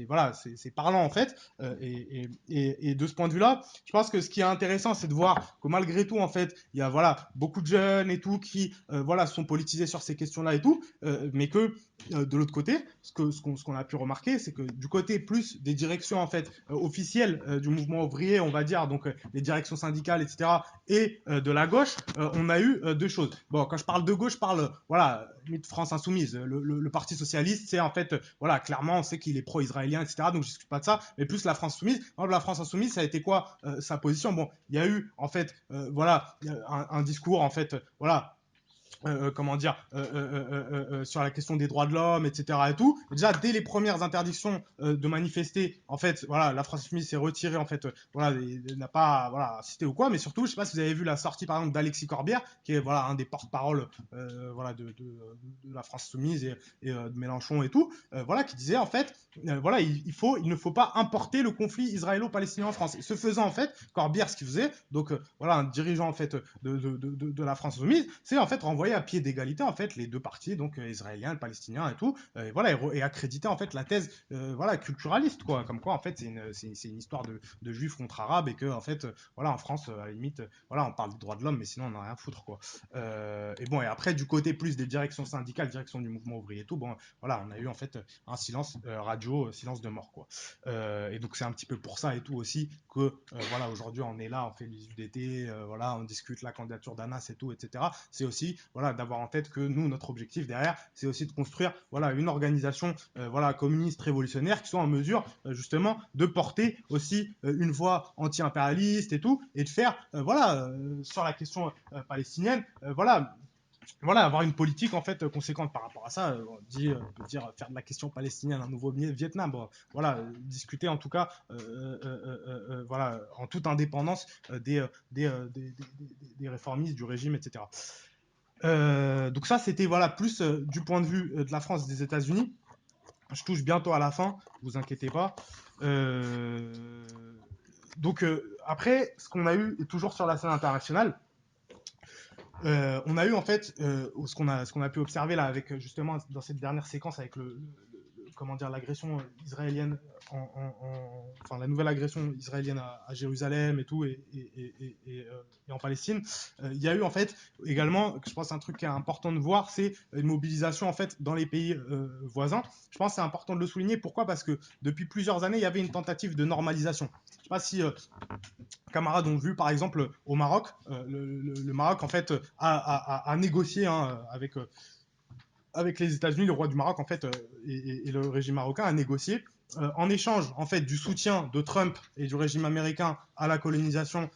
voilà, c'est parlant en fait. Et de ce point de vue-là, je pense que ce qui est intéressant, c'est de voir que malgré tout, en fait, il y a voilà beaucoup de jeunes et tout qui voilà sont politisés sur ces questions-là et tout, mais que de l'autre côté, ce qu'on a pu remarquer, c'est que du côté plus des directions en fait officielles du mouvement ouvrier, on va dire, donc les directions syndicales, etc., et de la gauche, on a eu deux choses. Bon, quand je parle de gauche, je parle voilà de France Insoumise, le Parti socialiste, c'est en fait voilà clairement on sait qu'il est pro-israélien, etc. Donc je discute pas de ça, mais plus la France Insoumise. Par exemple, la France Insoumise, ça a été quoi sa position? Bon, il y a eu en fait voilà un discours en fait voilà comment dire, sur la question des droits de l'homme, etc. et tout. Déjà, dès les premières interdictions de manifester, en fait, voilà, la France Insoumise s'est retirée, en fait, voilà, n'a pas, voilà, assisté ou quoi, mais surtout, je sais pas si vous avez vu la sortie, par exemple, d'Alexis Corbière, qui est, voilà, un des porte-parole, voilà, de la France Insoumise et de Mélenchon et tout, voilà, qui disait, en fait, voilà, il ne faut pas importer le conflit israélo-palestinien en France. Et ce faisant, en fait, Corbière, ce qu'il faisait, donc, voilà, un dirigeant, en fait, de la France Insoumise, c'est, en fait, renvoyer à pied d'égalité en fait les deux parties, donc israéliens, palestiniens et tout, voilà, et accréditer en fait la thèse voilà culturaliste quoi, comme quoi en fait c'est une histoire de juifs contre arabes et que en fait voilà en France à la limite voilà on parle des droits de l'homme mais sinon on a rien à foutre quoi. Et bon et après du côté plus des directions syndicales, direction du mouvement ouvrier et tout, bon voilà on a eu en fait un silence radio, silence de mort quoi. Et donc c'est un petit peu pour ça et tout aussi que voilà aujourd'hui on est là, on fait les UDT, voilà on discute la candidature d'Anas et tout etc. C'est aussi voilà d'avoir en tête que nous notre objectif derrière c'est aussi de construire voilà une organisation voilà communiste révolutionnaire qui soit en mesure justement de porter aussi une voix anti-impérialiste et tout et de faire voilà sur la question palestinienne voilà, avoir une politique en fait conséquente par rapport à ça. On peut dire faire de la question palestinienne un nouveau Vietnam. Bon, voilà, discuter en tout cas, voilà, en toute indépendance des réformistes, du régime, etc. Donc ça, c'était voilà plus du point de vue de la France et des États-Unis. Je touche bientôt à la fin, vous inquiétez pas. Euh, donc après, ce qu'on a eu, et toujours sur la scène internationale, on a eu en fait ce qu'on a pu observer là avec justement dans cette dernière séquence avec comment dire l'agression israélienne enfin la nouvelle agression israélienne à Jérusalem et tout et en Palestine. Il y a eu en fait également, je pense un truc qui est important de voir, c'est une mobilisation en fait dans les pays voisins. Je pense que c'est important de le souligner. Pourquoi? Parce que depuis plusieurs années il y avait une tentative de normalisation. Je ne sais pas si camarades ont vu par exemple au Maroc, le Maroc en fait a négocié hein, avec les États-Unis, le roi du Maroc en fait et le régime marocain a négocié en échange en fait du soutien de Trump et du régime américain à la colonisation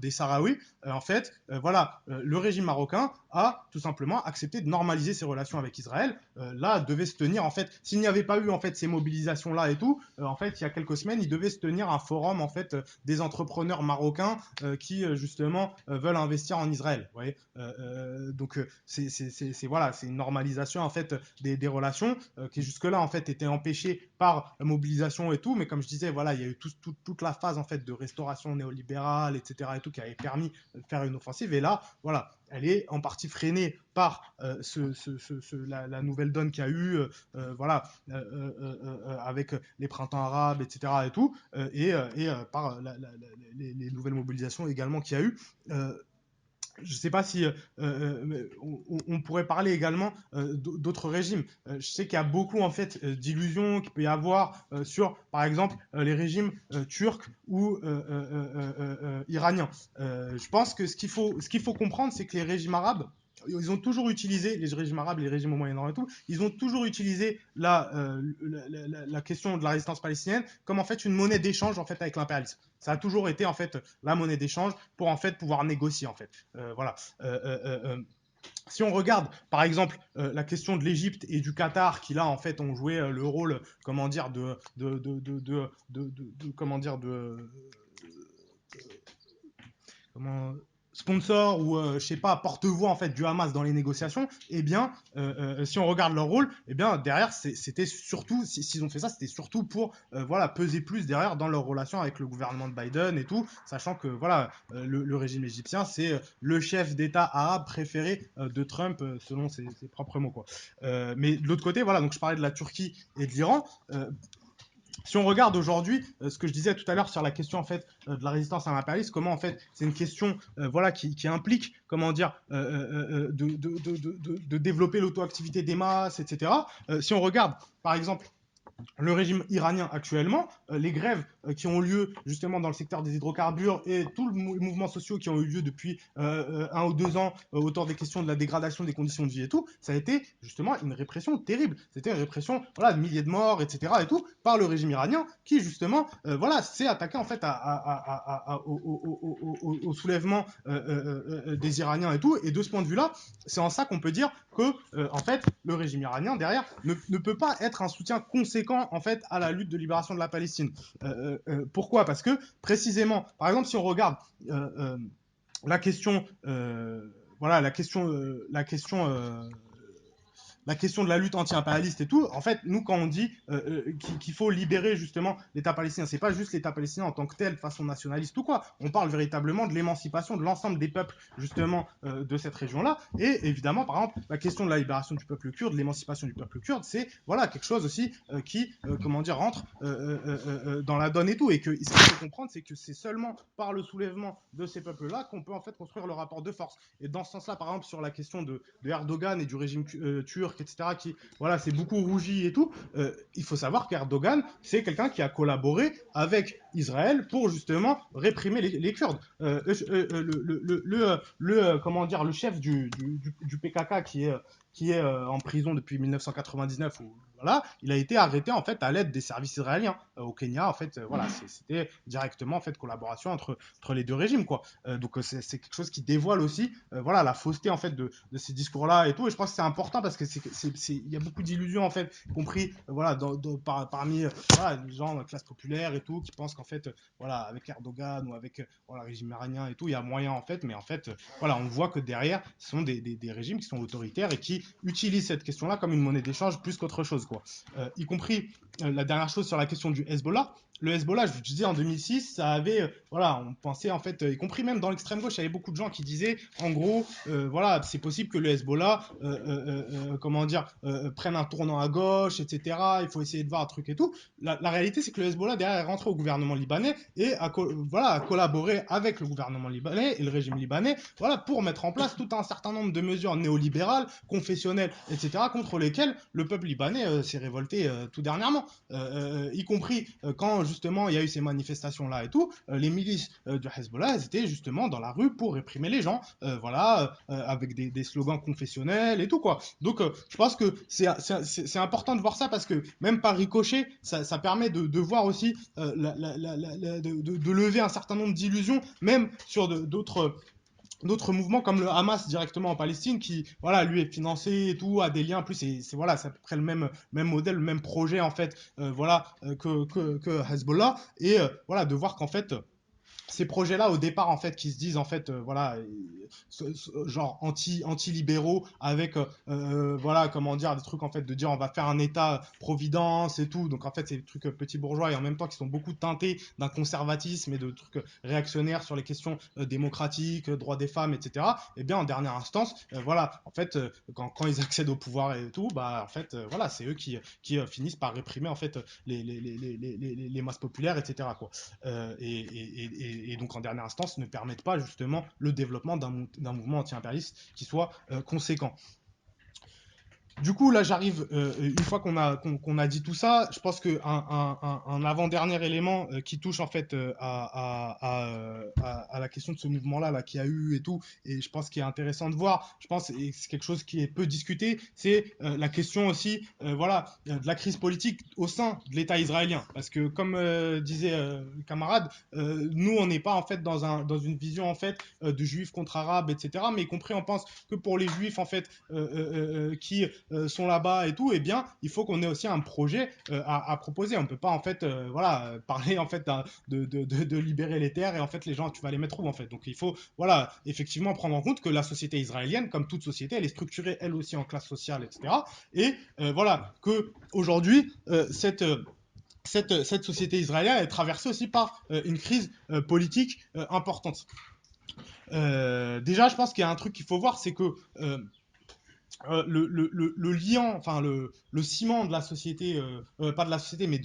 des Sahraouis. En fait, voilà, le régime marocain a tout simplement accepté de normaliser ses relations avec Israël. Là, devait se tenir en fait, s'il n'y avait pas eu en fait ces mobilisations là et tout, en fait, il y a quelques semaines, il devait se tenir un forum en fait des entrepreneurs marocains qui justement veulent investir en Israël. Vous voyez donc c'est voilà, c'est une normalisation en fait des relations qui jusque-là en fait étaient empêchées par la mobilisation et tout, mais comme je disais, voilà, il y a eu toute la phase en fait de restauration néolibérale, etc. et tout qui avait permis de faire une offensive. Et là, voilà, elle est en partie freinée par la nouvelle donne qu'il y a eu, voilà, avec les printemps arabes, etc. et tout, par les nouvelles mobilisations également qu'il y a eu. Je ne sais pas si on pourrait parler également d'autres régimes. Je sais qu'il y a beaucoup en fait d'illusions qu'il peut y avoir sur, par exemple, les régimes turcs ou iraniens. Je pense que ce qu'il faut comprendre, c'est que les régimes arabes ils ont toujours utilisé, les régimes arabes, les régimes au Moyen-Orient et tout, ils ont toujours utilisé la question de la résistance palestinienne comme en fait une monnaie d'échange en fait avec l'impérialisme. Ça a toujours été en fait la monnaie d'échange pour en fait pouvoir négocier en fait. Voilà. Si on regarde, par exemple, la question de l'Égypte et du Qatar, qui là, en fait, ont joué le rôle, comment dire, comment dire, comment sponsor ou je sais pas porte-voix en fait du Hamas dans les négociations, eh bien si on regarde leur rôle, eh bien derrière c'était surtout s'ils ont fait ça, c'était surtout pour voilà peser plus derrière dans leur relation avec le gouvernement de Biden et tout, sachant que voilà le régime égyptien c'est le chef d'État arabe préféré de Trump selon ses propres mots quoi. Mais de l'autre côté voilà donc je parlais de la Turquie et de l'Iran. Si on regarde aujourd'hui ce que je disais tout à l'heure sur la question en fait de la résistance à l'impérialisme, comment en fait c'est une question voilà qui implique comment dire de développer l'auto-activité des masses, etc. Si on regarde par exemple le régime iranien actuellement, les grèves qui ont lieu justement dans le secteur des hydrocarbures et tous les mouvements sociaux qui ont eu lieu depuis 1 ou 2 ans autour des questions de la dégradation des conditions de vie et tout, ça a été justement une répression terrible. C'était une répression voilà, de milliers de morts, etc. et tout, par le régime iranien qui justement voilà, s'est attaqué en fait au soulèvement des Iraniens et tout. Et de ce point de vue-là, c'est en ça qu'on peut dire que en fait le régime iranien derrière ne peut pas être un soutien conséquent en fait à la lutte de libération de la Palestine. Pourquoi? Parce que précisément, par exemple, si on regarde la question, voilà, la question de la lutte anti-impérialiste et tout, en fait, nous, quand on dit qu'il faut libérer justement l'État palestinien, c'est pas juste l'État palestinien en tant que tel, de façon nationaliste ou quoi. On parle véritablement de l'émancipation de l'ensemble des peuples, justement, de cette région-là. Et évidemment, par exemple, la question de la libération du peuple kurde, l'émancipation du peuple kurde, c'est voilà, quelque chose aussi qui, comment dire, rentre dans la donne et tout. Et que ce qu'il faut comprendre, c'est que c'est seulement par le soulèvement de ces peuples-là qu'on peut en fait construire le rapport de force. Et dans ce sens-là, par exemple, sur la question de Erdogan et du régime turc, etc., qui voilà, c'est beaucoup rougi et tout, il faut savoir qu'Erdogan, c'est quelqu'un qui a collaboré avec Israël pour justement réprimer les Kurdes. Comment dire, le chef du PKK qui est en prison depuis 1999 ou voilà, il a été arrêté en fait à l'aide des services israéliens au Kenya en fait voilà c'était directement en fait collaboration entre les deux régimes quoi. Donc c'est quelque chose qui dévoile aussi voilà la fausseté en fait de ces discours là et tout et je pense que c'est important parce que il y a beaucoup d'illusions en fait compris voilà parmi voilà, les gens de la classe populaire et tout qui pensent qu'en fait voilà avec Erdogan ou avec voilà, le régime iranien et tout il y a moyen en fait mais en fait voilà on voit que derrière ce sont des régimes qui sont autoritaires et qui utilisent cette question là comme une monnaie d'échange plus qu'autre chose quoi. Y compris la dernière chose sur la question du Hezbollah. Le Hezbollah, je vous disais, en 2006, ça avait, voilà, on pensait en fait, y compris même dans l'extrême gauche, il y avait beaucoup de gens qui disaient, en gros, voilà, c'est possible que le Hezbollah, comment dire, prenne un tournant à gauche, etc. Il faut essayer de voir un truc et tout. La réalité, c'est que le Hezbollah derrière est rentré au gouvernement libanais et voilà, a collaboré avec le gouvernement libanais et le régime libanais, voilà, pour mettre en place tout un certain nombre de mesures néolibérales, confessionnelles, etc., contre lesquelles le peuple libanais s'est révolté tout dernièrement, y compris quand justement il y a eu ces manifestations-là et tout, les milices du Hezbollah, elles étaient justement dans la rue pour réprimer les gens, voilà, avec des slogans confessionnels et tout quoi. Donc je pense que c'est important de voir ça parce que même par ricochet, ça permet de voir aussi de lever un certain nombre d'illusions, même sur d'autres mouvements comme le Hamas directement en Palestine qui voilà lui est financé et tout a des liens en plus c'est voilà c'est à peu près le même modèle le même projet en fait voilà que Hezbollah et voilà de voir qu'en fait ces projets-là au départ en fait qui se disent en fait voilà genre anti-libéraux avec voilà comment dire des trucs en fait de dire on va faire un État providence et tout donc en fait c'est des trucs petits bourgeois et en même temps qui sont beaucoup teintés d'un conservatisme et de trucs réactionnaires sur les questions démocratiques droits des femmes etc et bien en dernière instance voilà en fait quand ils accèdent au pouvoir et tout bah en fait voilà c'est eux qui finissent par réprimer en fait les masses populaires etc quoi et donc en dernière instance ne permettent pas justement le développement d'un mouvement anti-impérialiste qui soit conséquent. Du coup, là, j'arrive, une fois qu'on a dit tout ça, je pense qu'un un avant-dernier élément qui touche en fait à la question de ce mouvement-là là, qu'il y a eu et tout, et je pense qu'il est intéressant de voir, je pense, et c'est quelque chose qui est peu discuté, c'est la question aussi voilà, de la crise politique au sein de l'État israélien. Parce que comme disait le camarade, nous, on n'est pas en fait dans une vision en fait de juifs contre arabes, etc. Mais y compris, on pense que pour les juifs en fait qui sont là-bas et tout, eh bien, il faut qu'on ait aussi un projet à proposer. On peut pas en fait, voilà, parler en fait de libérer les terres et en fait les gens, tu vas les mettre où en fait. Donc il faut, voilà, effectivement prendre en compte que la société israélienne, comme toute société, elle est structurée elle aussi en classe sociale, etc. Et voilà, que aujourd'hui cette société israélienne est traversée aussi par une crise politique importante. Déjà, je pense qu'il y a un truc qu'il faut voir, c'est que le lien, enfin le ciment de la société, pas de la société, mais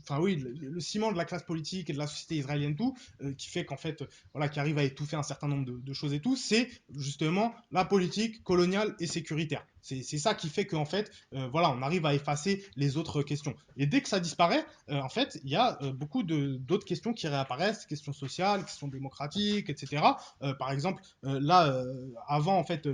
enfin oui, le ciment de la classe politique et de la société israélienne, tout, qui fait qu'en fait, voilà, qui arrive à étouffer un certain nombre de choses et tout, c'est justement la politique coloniale et sécuritaire. C'est ça qui fait qu'en fait, voilà, on arrive à effacer les autres questions. Et dès que ça disparaît, en fait, il y a beaucoup d'autres questions qui réapparaissent, questions sociales, questions démocratiques, etc. Par exemple, là, avant en fait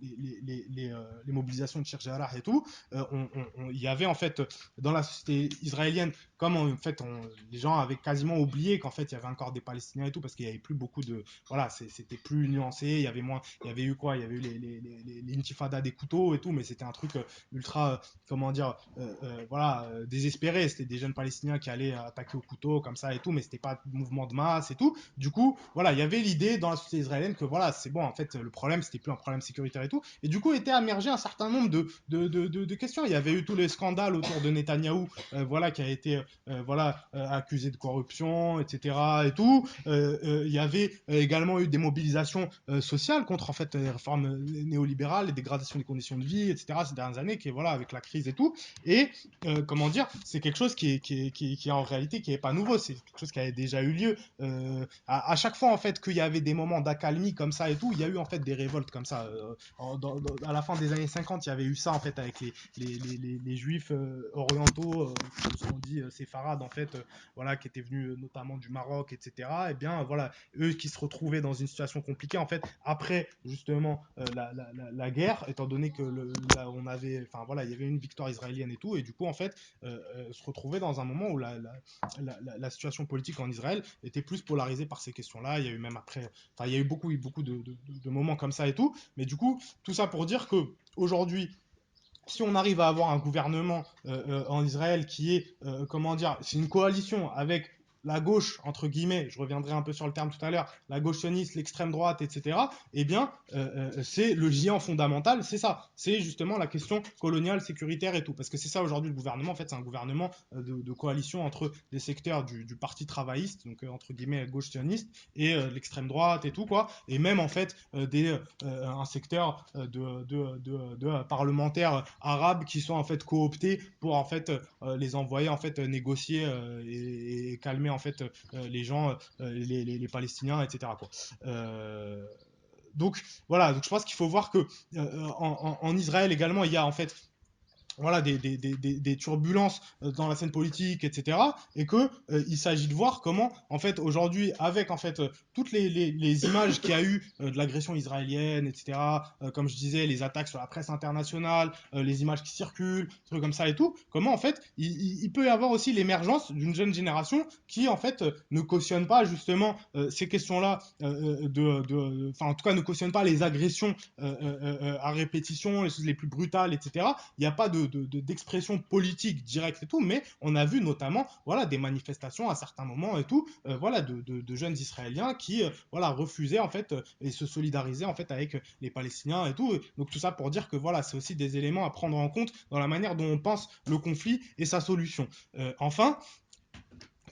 les mobilisations de Sheikh Jarrah et tout, il y avait en fait dans la société israélienne, comme en fait les gens avaient quasiment oublié qu'en fait il y avait encore des Palestiniens et tout, parce qu'il n'y avait plus beaucoup de, voilà, c'était plus nuancé, il y avait moins, il y avait eu quoi, il y avait eu les intifadas des couteaux et tout, mais c'était un truc ultra, comment dire, voilà, désespéré. C'était des jeunes Palestiniens qui allaient attaquer au couteau comme ça et tout, mais c'était pas de mouvement de masse et tout. Du coup, voilà, il y avait l'idée dans la société israélienne que voilà, c'est bon, en fait, le problème, c'était plus un problème sécuritaire et tout. Et du coup, était émergé un certain nombre de questions. Il y avait eu tous les scandales autour de Netanyahou, voilà, qui a été voilà, accusé de corruption, etc. et tout. Il y avait également eu des mobilisations sociales contre en fait les réformes néolibérales, les dégradations des conditions de vie, etc. ces dernières années, qui voilà, avec la crise et tout. Et comment dire, c'est quelque chose qui est en réalité qui est pas nouveau, c'est quelque chose qui avait déjà eu lieu. À chaque fois en fait qu'il y avait des moments d'accalmie comme ça et tout, il y a eu en fait des révoltes comme ça. À la fin des années 50, il y avait eu ça en fait avec les juifs orientaux, qui sont dit séfarades en fait, voilà, qui étaient venus notamment du Maroc, etc. Et bien voilà, eux qui se retrouvaient dans une situation compliquée en fait après justement la guerre, étant donné que là, on avait, enfin voilà, il y avait une victoire israélienne et tout, et du coup en fait se retrouvaient dans un moment où la situation politique en Israël était plus polarisée par ces questions-là. Il y a eu même après, enfin il y a eu beaucoup de moments comme ça et tout, mais du coup tout ça pour dire que aujourd'hui si on arrive à avoir un gouvernement en Israël qui est, comment dire, c'est une coalition avec la gauche, entre guillemets, je reviendrai un peu sur le terme tout à l'heure, la gauche sioniste, l'extrême droite, etc., eh bien, c'est le géant fondamental, c'est ça. C'est justement la question coloniale, sécuritaire et tout. Parce que c'est ça aujourd'hui le gouvernement, en fait, c'est un gouvernement de coalition entre des secteurs du parti travailliste, donc entre guillemets gauche sioniste, et l'extrême droite et tout, quoi. Et même, en fait, un secteur de parlementaires arabes qui sont en fait cooptés pour en fait les envoyer en fait négocier et calmer en fait les gens, les Palestiniens, etc. Quoi. Donc voilà, donc je pense qu'il faut voir que en Israël également il y a en fait voilà, des turbulences dans la scène politique, etc. Et que il s'agit de voir comment, en fait, aujourd'hui, avec en fait toutes les images qu'il y a eu de l'agression israélienne, etc. Comme je disais, les attaques sur la presse internationale, les images qui circulent, des trucs comme ça et tout. Comment en fait, il peut y avoir aussi l'émergence d'une jeune génération qui en fait ne cautionne pas justement ces questions-là, enfin en tout cas ne cautionne pas les agressions à répétition, les choses les plus brutales, etc. Il n'y a pas d'expression politique directe et tout, mais on a vu notamment voilà, des manifestations à certains moments et tout, voilà, de jeunes Israéliens qui voilà, refusaient en fait et se solidarisaient en fait avec les Palestiniens et tout. Donc tout ça pour dire que voilà, c'est aussi des éléments à prendre en compte dans la manière dont on pense le conflit et sa solution. Enfin,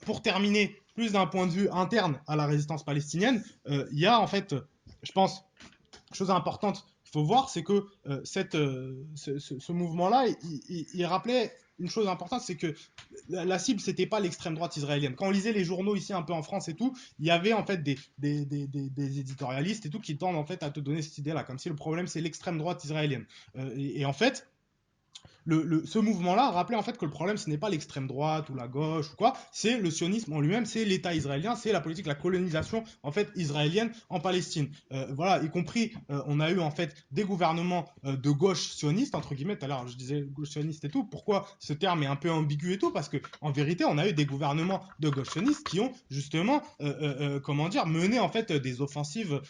pour terminer, plus d'un point de vue interne à la résistance palestinienne, il y a en fait, je pense, chose importante qu'il faut voir, c'est que ce mouvement-là, il rappelait une chose importante, c'est que la cible, c'était pas l'extrême droite israélienne. Quand on lisait les journaux ici un peu en France et tout, il y avait en fait des éditorialistes et tout qui tendent en fait à te donner cette idée-là, comme si le problème c'est l'extrême droite israélienne. Et en fait, ce mouvement-là rappelait en fait que le problème, ce n'est pas l'extrême droite ou la gauche ou quoi, c'est le sionisme en lui-même, c'est l'État israélien, c'est la politique, la colonisation en fait israélienne en Palestine. Voilà, y compris, on a eu en fait des gouvernements de gauche sioniste entre guillemets. Tout à l'heure, je disais gauche sioniste et tout. Pourquoi ce terme est un peu ambigu et tout? Parce que en vérité, on a eu des gouvernements de gauche sioniste qui ont justement, comment dire, mené en fait des offensives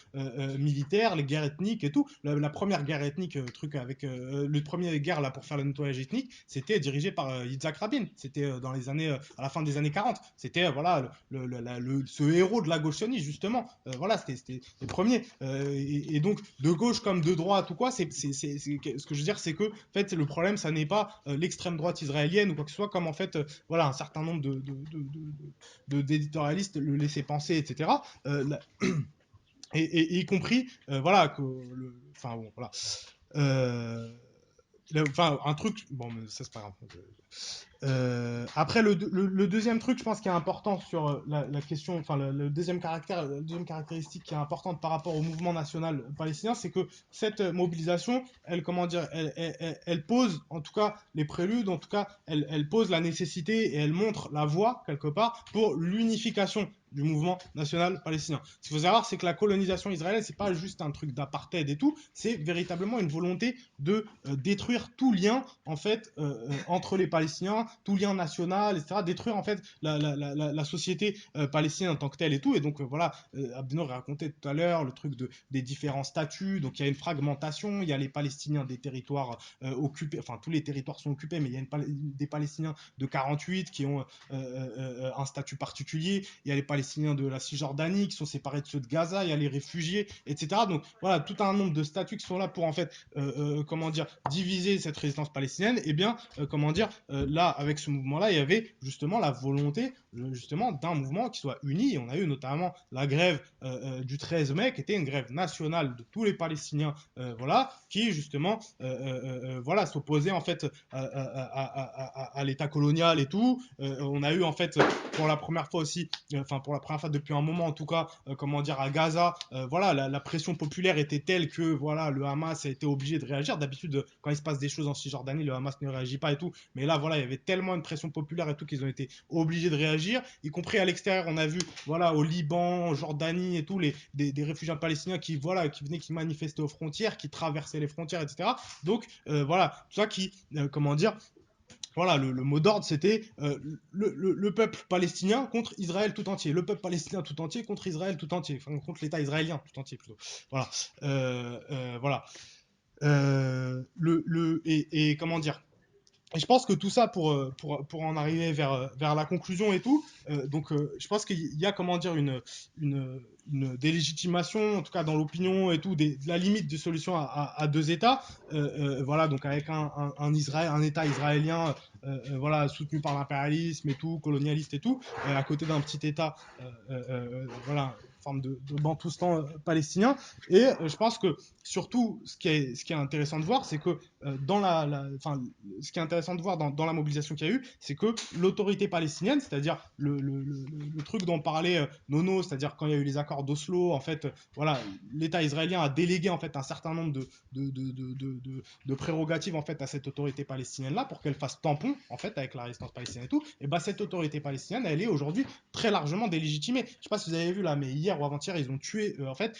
militaires, les guerres ethniques et tout. La première guerre ethnique, truc avec le premier guerre là pour faire le nettoyage ethnique, c'était dirigé par Yitzhak Rabin. C'était dans les années, à la fin des années 40. C'était voilà ce héros de la gauche sioniste justement. Voilà, c'était les premiers. Et donc de gauche comme de droite ou quoi, ce que je veux dire, c'est que en fait le problème, ça n'est pas l'extrême droite israélienne ou quoi que ce soit, comme en fait voilà un certain nombre d'éditorialistes le laissaient penser, etc. Et y compris voilà que enfin bon voilà enfin un truc bon mais ça c'est pas grave. Après le deuxième truc je pense qui est important sur la question, enfin le deuxième caractère, la deuxième caractéristique qui est importante par rapport au mouvement national palestinien, c'est que cette mobilisation elle comment dire elle pose en tout cas les préludes, en tout cas elle pose la nécessité et elle montre la voie quelque part pour l'unification du mouvement national palestinien. Ce qu'il faut savoir, c'est que la colonisation israélienne, c'est pas juste un truc d'apartheid et tout, c'est véritablement une volonté de détruire tout lien en fait entre les Palestiniens, tout lien national, etc. Détruire en fait la société palestinienne en tant que telle et tout. Et donc voilà, Abdenour racontait tout à l'heure le truc des différents statuts. Donc il y a une fragmentation, il y a les Palestiniens des territoires occupés, enfin tous les territoires sont occupés, mais il y a des Palestiniens de 48 qui ont un statut particulier. Il y a les Palestiniens de la Cisjordanie qui sont séparés de ceux de Gaza, il y a les réfugiés, etc. Donc voilà, tout un nombre de statuts qui sont là pour en fait, comment dire, diviser cette résistance palestinienne. Et bien, comment dire, là, avec ce mouvement-là, il y avait justement la volonté justement d'un mouvement qui soit uni. Et on a eu notamment la grève du 13 mai, qui était une grève nationale de tous les Palestiniens, voilà, qui justement, voilà, s'opposait en fait à l'État colonial et tout. On a eu en fait pour la première fois aussi, enfin pour la première fois depuis un moment en tout cas, comment dire, à Gaza, voilà, la pression populaire était telle que voilà, le Hamas a été obligé de réagir. D'habitude, quand il se passe des choses en Cisjordanie, le Hamas ne réagit pas et tout. Mais là, voilà, il y avait tellement une pression populaire et tout qu'ils ont été obligés de réagir, y compris à l'extérieur. On a vu, voilà, au Liban, en Jordanie et tout, des réfugiés palestiniens qui, voilà, qui venaient, qui manifestaient aux frontières, qui traversaient les frontières, etc. Donc, voilà, tout ça qui, comment dire, voilà, le mot d'ordre, c'était le peuple palestinien contre Israël tout entier. Le peuple palestinien tout entier contre Israël tout entier. Enfin, contre l'État israélien tout entier, plutôt. Voilà. Voilà. Et comment dire, et je pense que tout ça, pour en arriver vers la conclusion et tout, donc je pense qu'il y a, comment dire, une délégitimation, en tout cas dans l'opinion et tout, de la limite de solution à deux États. Voilà, donc avec un État israélien voilà, soutenu par l'impérialisme et tout, colonialiste et tout, à côté d'un petit État, voilà, forme de bantoustan palestinien. Et je pense que surtout, ce qui est intéressant de voir, c'est que dans enfin, ce qui est intéressant de voir dans la mobilisation qu'il y a eu, c'est que l'autorité palestinienne, c'est-à-dire le truc dont parlait Nono, c'est-à-dire quand il y a eu les accords d'Oslo, en fait, voilà, l'État israélien a délégué en fait un certain nombre de prérogatives en fait à cette autorité palestinienne-là pour qu'elle fasse tampon en fait avec la résistance palestinienne et tout. Et ben cette autorité palestinienne, elle est aujourd'hui très largement délégitimée. Je sais pas si vous avez vu là, mais hier ou avant-hier, ils ont tué. En fait,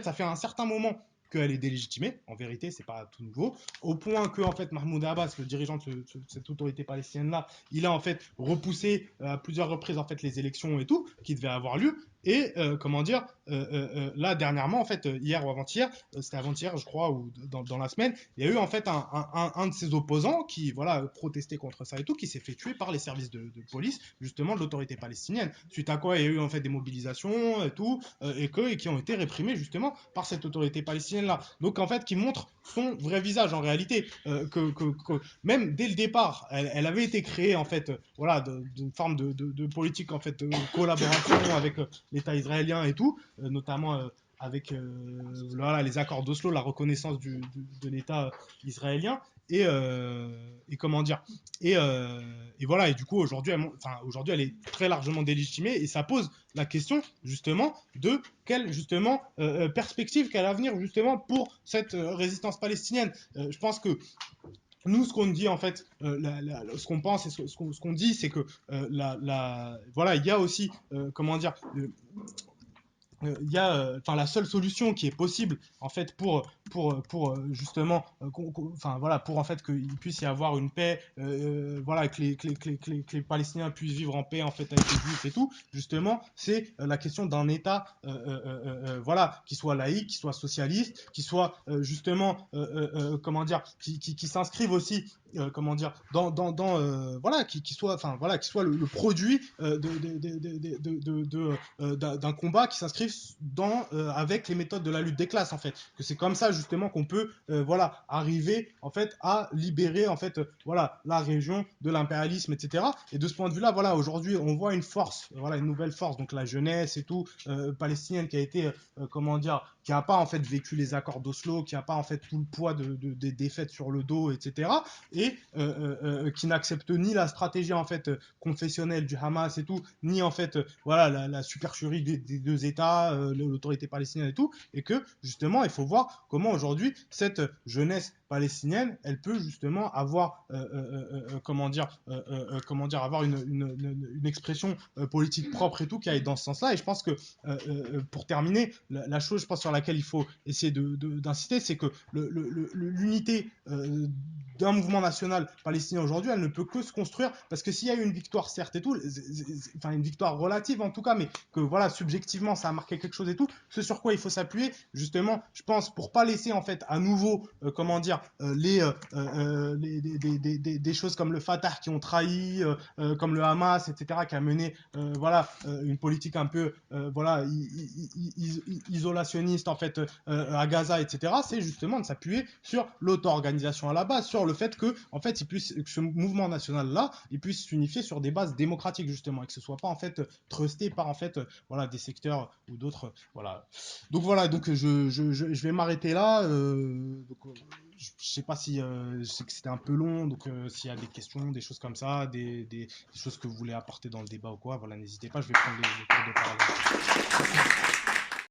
ça fait un certain moment qu'elle est délégitimée. En vérité, c'est pas tout nouveau. Au point que, en fait, Mahmoud Abbas, le dirigeant de cette autorité palestinienne-là, il a en fait repoussé à plusieurs reprises en fait les élections et tout qui devaient avoir lieu. Et comment dire, là dernièrement, en fait, hier ou avant-hier, c'était avant-hier, je crois, ou dans la semaine, il y a eu en fait un de ses opposants qui, voilà, protestait contre ça et tout, qui s'est fait tuer par les services de police, justement, de l'autorité palestinienne. Suite à quoi, il y a eu en fait des mobilisations et tout, et qui ont été réprimées justement par cette autorité palestinienne-là. Donc en fait, qui montre son vrai visage en réalité, que même dès le départ, elle avait été créée en fait, voilà, d'une forme de politique en fait de collaboration avec l'État israélien et tout, notamment avec voilà, les accords d'Oslo, la reconnaissance de l'État israélien. Et, comment dire, et voilà, et du coup aujourd'hui elle est très largement délégitimée, et ça pose la question justement de quelle justement perspective, quel avenir justement pour cette résistance palestinienne. Je pense que nous, ce qu'on dit en fait, ce qu'on pense et ce qu'on dit, c'est que voilà, il y a aussi, comment dire, il y a, enfin, la seule solution qui est possible en fait pour justement, enfin voilà, pour en fait qu'il puisse y avoir une paix, voilà, que les Palestiniens puissent vivre en paix en fait avec les Juifs et tout, justement, c'est la question d'un État, voilà, qui soit laïque, qui soit socialiste, qui soit justement, comment dire, qui s'inscrive aussi, comment dire, voilà, qui soit, enfin voilà, qui soit le produit d'un combat qui s'inscrive avec les méthodes de la lutte des classes en fait, que c'est comme ça justement qu'on peut voilà, arriver en fait à libérer en fait voilà, la région de l'impérialisme, etc. Et de ce point de vue là, voilà, aujourd'hui on voit une force, voilà, une nouvelle force, donc la jeunesse et tout, palestinienne, qui a été comment dire, qui n'a pas en fait vécu les accords d'Oslo, qui n'a pas en fait tout le poids des défaites sur le dos, etc. Et qui n'accepte ni la stratégie en fait confessionnelle du Hamas et tout, ni en fait voilà, la supercherie des deux États, l'autorité palestinienne et tout, et que justement il faut voir comment aujourd'hui cette jeunesse palestinienne, elle peut justement avoir, comment dire, avoir une expression politique propre et tout, qui aille dans ce sens-là. Et je pense que pour terminer, la chose, je pense, sur laquelle il faut essayer d'insister, c'est que l'unité d'un mouvement national palestinien aujourd'hui, elle ne peut que se construire, parce que s'il y a eu une victoire, certes et tout, enfin une victoire relative en tout cas, mais que voilà, subjectivement ça a marqué quelque chose et tout, ce sur quoi il faut s'appuyer justement, je pense, pour pas laisser en fait à nouveau, comment dire, des choses comme le Fatah qui ont trahi, comme le Hamas, etc., qui a mené voilà, une politique un peu voilà, isolationniste en fait à Gaza, etc., c'est justement de s'appuyer sur l'auto-organisation à la base, sur le fait que en fait que ce mouvement national là il puisse s'unifier sur des bases démocratiques justement, et que ce soit pas en fait trusté par en fait voilà, des secteurs ou d'autres, voilà. Donc voilà, donc je vais m'arrêter là, donc, je sais pas si je sais que c'était un peu long, donc s'il y a des questions, des choses comme ça, des choses que vous voulez apporter dans le débat ou quoi, voilà, n'hésitez pas, je vais prendre le tour de parole.